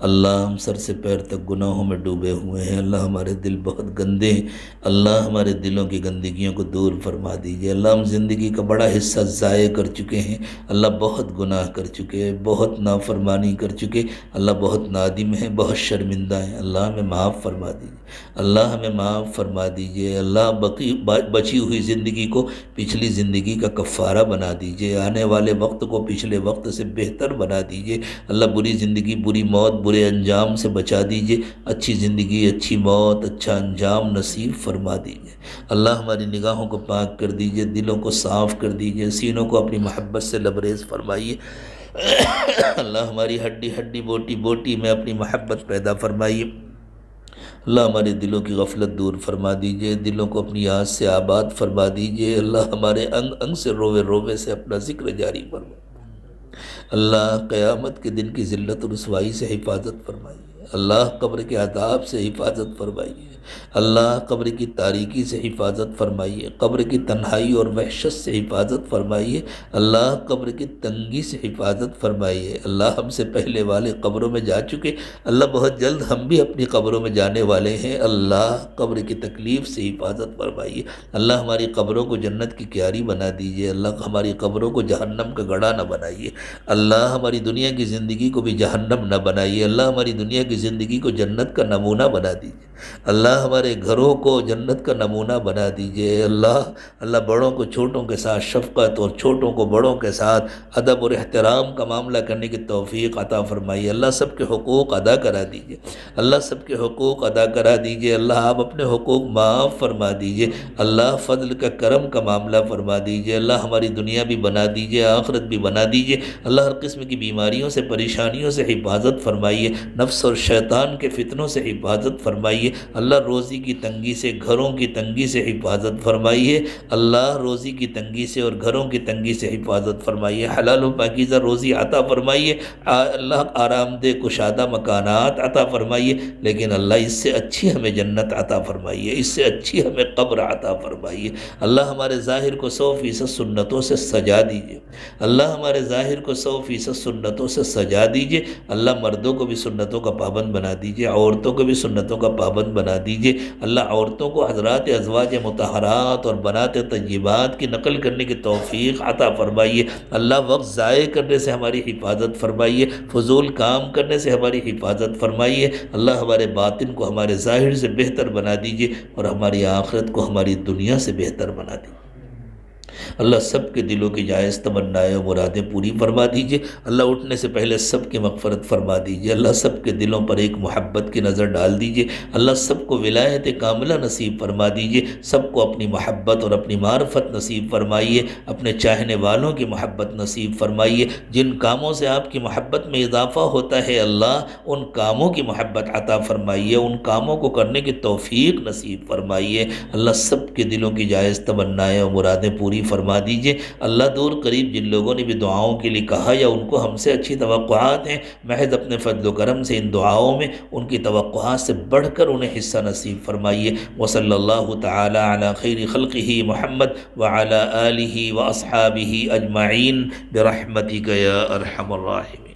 اللہ ہم سر سے پیر تک گناہوں میں ڈوبے ہوئے ہیں، اللہ ہمارے دل بہت گندے ہیں، اللہ ہمارے دلوں کی گندگیوں کو دور فرما دیجئے۔ اللہ ہم زندگی کا بڑا حصہ ضائع کر چکے ہیں، اللہ بہت گناہ کر چکے ہیں، بہت نافرمانی کر چکے، اللہ بہت نادم ہیں، بہت شرمندہ ہیں، اللہ ہمیں معاف فرما دیجئے، اللہ ہمیں معاف فرما دیجئے۔ اللہ بچی ہوئی زندگی کو پچھلی زندگی کا کفارہ بنا دیجئے، آنے والے وقت کو پچھلے وقت سے بہتر بنا دیجئے۔ اللہ بری زندگی، بری موت، برے انجام سے بچا دیجئے، اچھی زندگی، اچھی موت، اچھا انجام نصیب فرما دیجئے۔ اللہ ہماری نگاہوں کو پاک کر دیجئے، دلوں کو صاف کر دیجئے، سینوں کو اپنی محبت سے لبریز فرمائیے۔ اللہ ہماری ہڈی ہڈی بوٹی بوٹی میں اپنی محبت پیدا فرمائیے۔ اللہ ہمارے دلوں کی غفلت دور فرما دیجئے، دلوں کو اپنی یاد سے آباد فرما دیجئے۔ اللہ ہمارے انگ انگ سے روے روے سے اپنا ذکر جاری فرمائیے۔ اللہ قیامت کے دن کی ذلت و رسوائی سے حفاظت فرمائیے۔ اللہ قبر کے عذاب سے حفاظت فرمائیے۔ اللہ قبر کی تاریکی سے حفاظت فرمائیے، قبر کی تنہائی اور وحشت سے حفاظت فرمائیے، اللہ قبر کی تنگی سے حفاظت فرمائیے۔ اللہ ہم سے پہلے والے قبروں میں جا چکے، اللہ بہت جلد ہم بھی اپنی قبروں میں جانے والے ہیں، اللہ قبر کی تکلیف سے حفاظت فرمائیے۔ اللہ ہماری قبروں کو جنت کی کیاری بنا دیجئے، اللہ ہماری قبروں کو جہنم کا گڑھا نہ بنائیے، اللہ ہماری دنیا کی زندگی کو بھی جہنم نہ بنائیے، اللہ ہماری دنیا کی زندگی کو جنت کا نمونہ بنا دیجئے، اللہ ہمارے گھروں کو جنت کا نمونہ بنا دیجئے۔ اللہ بڑوں کو چھوٹوں کے ساتھ شفقت اور چھوٹوں کو بڑوں کے ساتھ ادب اور احترام کا معاملہ کرنے کی توفیق عطا فرمائیے۔ اللہ سب کے حقوق ادا کرا دیجئے، اللہ سب کے حقوق ادا کرا دیجئے، اللہ آپ اپنے حقوق معاف فرما دیجئے، اللہ فضل کا کرم کا معاملہ فرما دیجئے، اللہ ہماری دنیا بھی بنا دیجئے، آخرت بھی بنا دیجئے، اللہ ہر قسم کی بیماریوں سے، پریشانیوں سے حفاظت فرمائیے، نفس اور شیطان کے فتنوں سے حفاظت فرمائیے، اللہ روزی کی تنگی سے، گھروں کی تنگی سے حفاظت فرمائیے، اللہ روزی کی تنگی سے اور گھروں کی تنگی سے حفاظت فرمائیے، حلال و پاکیزہ روزی عطا فرمائیے، اللہ آرام دہ کشادہ مکانات عطا فرمائیے، لیکن اللہ اس سے اچھی ہمیں جنت عطا فرمائیے، اس سے اچھی ہمیں قبر عطا فرمائیے، اللہ ہمارے ظاہر کو 100% سنتوں سے سجا دیجئے، اللہ ہمارے ظاہر کو 100% سنتوں سے سجا دیجئے، اللہ مردوں کو بھی سنتوں کا پابند بنا دیجئے، عورتوں کو بھی سنتوں کا پابند بنا دیجئے، اللہ عورتوں کو حضرات ازواج مطہرات اور بنات طیبات کی نقل کرنے کی توفیق عطا فرمائیے، اللہ وقت ضائع کرنے سے ہماری حفاظت فرمائیے، فضول کام کرنے سے ہماری حفاظت فرمائیے، اللہ ہمارے باطن کو ہمارے ظاہر سے بہتر بنا دیجئے اور ہماری آخرت کو ہماری دنیا سے بہتر بنا دیجئے۔ اللہ سب کے دلوں کی جائز تمنائیں و مرادیں پوری فرما دیجئے، اللہ اٹھنے سے پہلے سب کی مغفرت فرما دیجئے، اللہ سب کے دلوں پر ایک محبت کی نظر ڈال دیجئے، اللہ سب کو ولایت کاملہ نصیب فرما دیجئے، سب کو اپنی محبت اور اپنی معرفت نصیب فرمائیے، اپنے چاہنے والوں کی محبت نصیب فرمائیے، جن کاموں سے آپ کی محبت میں اضافہ ہوتا ہے اللہ ان کاموں کی محبت عطا فرمائیے، ان کاموں کو کرنے کی توفیق نصیب فرمائیے، اللہ سب کے دلوں کی جائز تمنائیں و مرادیں پوری فرما دیجئے، اللہ دور قریب جن لوگوں نے بھی دعاؤں کے لیے کہا یا ان کو ہم سے اچھی توقعات ہیں، محض اپنے فضل و کرم سے ان دعاؤں میں ان کی توقعات سے بڑھ کر انہیں حصہ نصیب فرمائیے، وصلی اللہ تعالی علی خیر خلقہ محمد وعلی آلہ واصحابہ اجمعین برحمتک یا ارحم الراحمین۔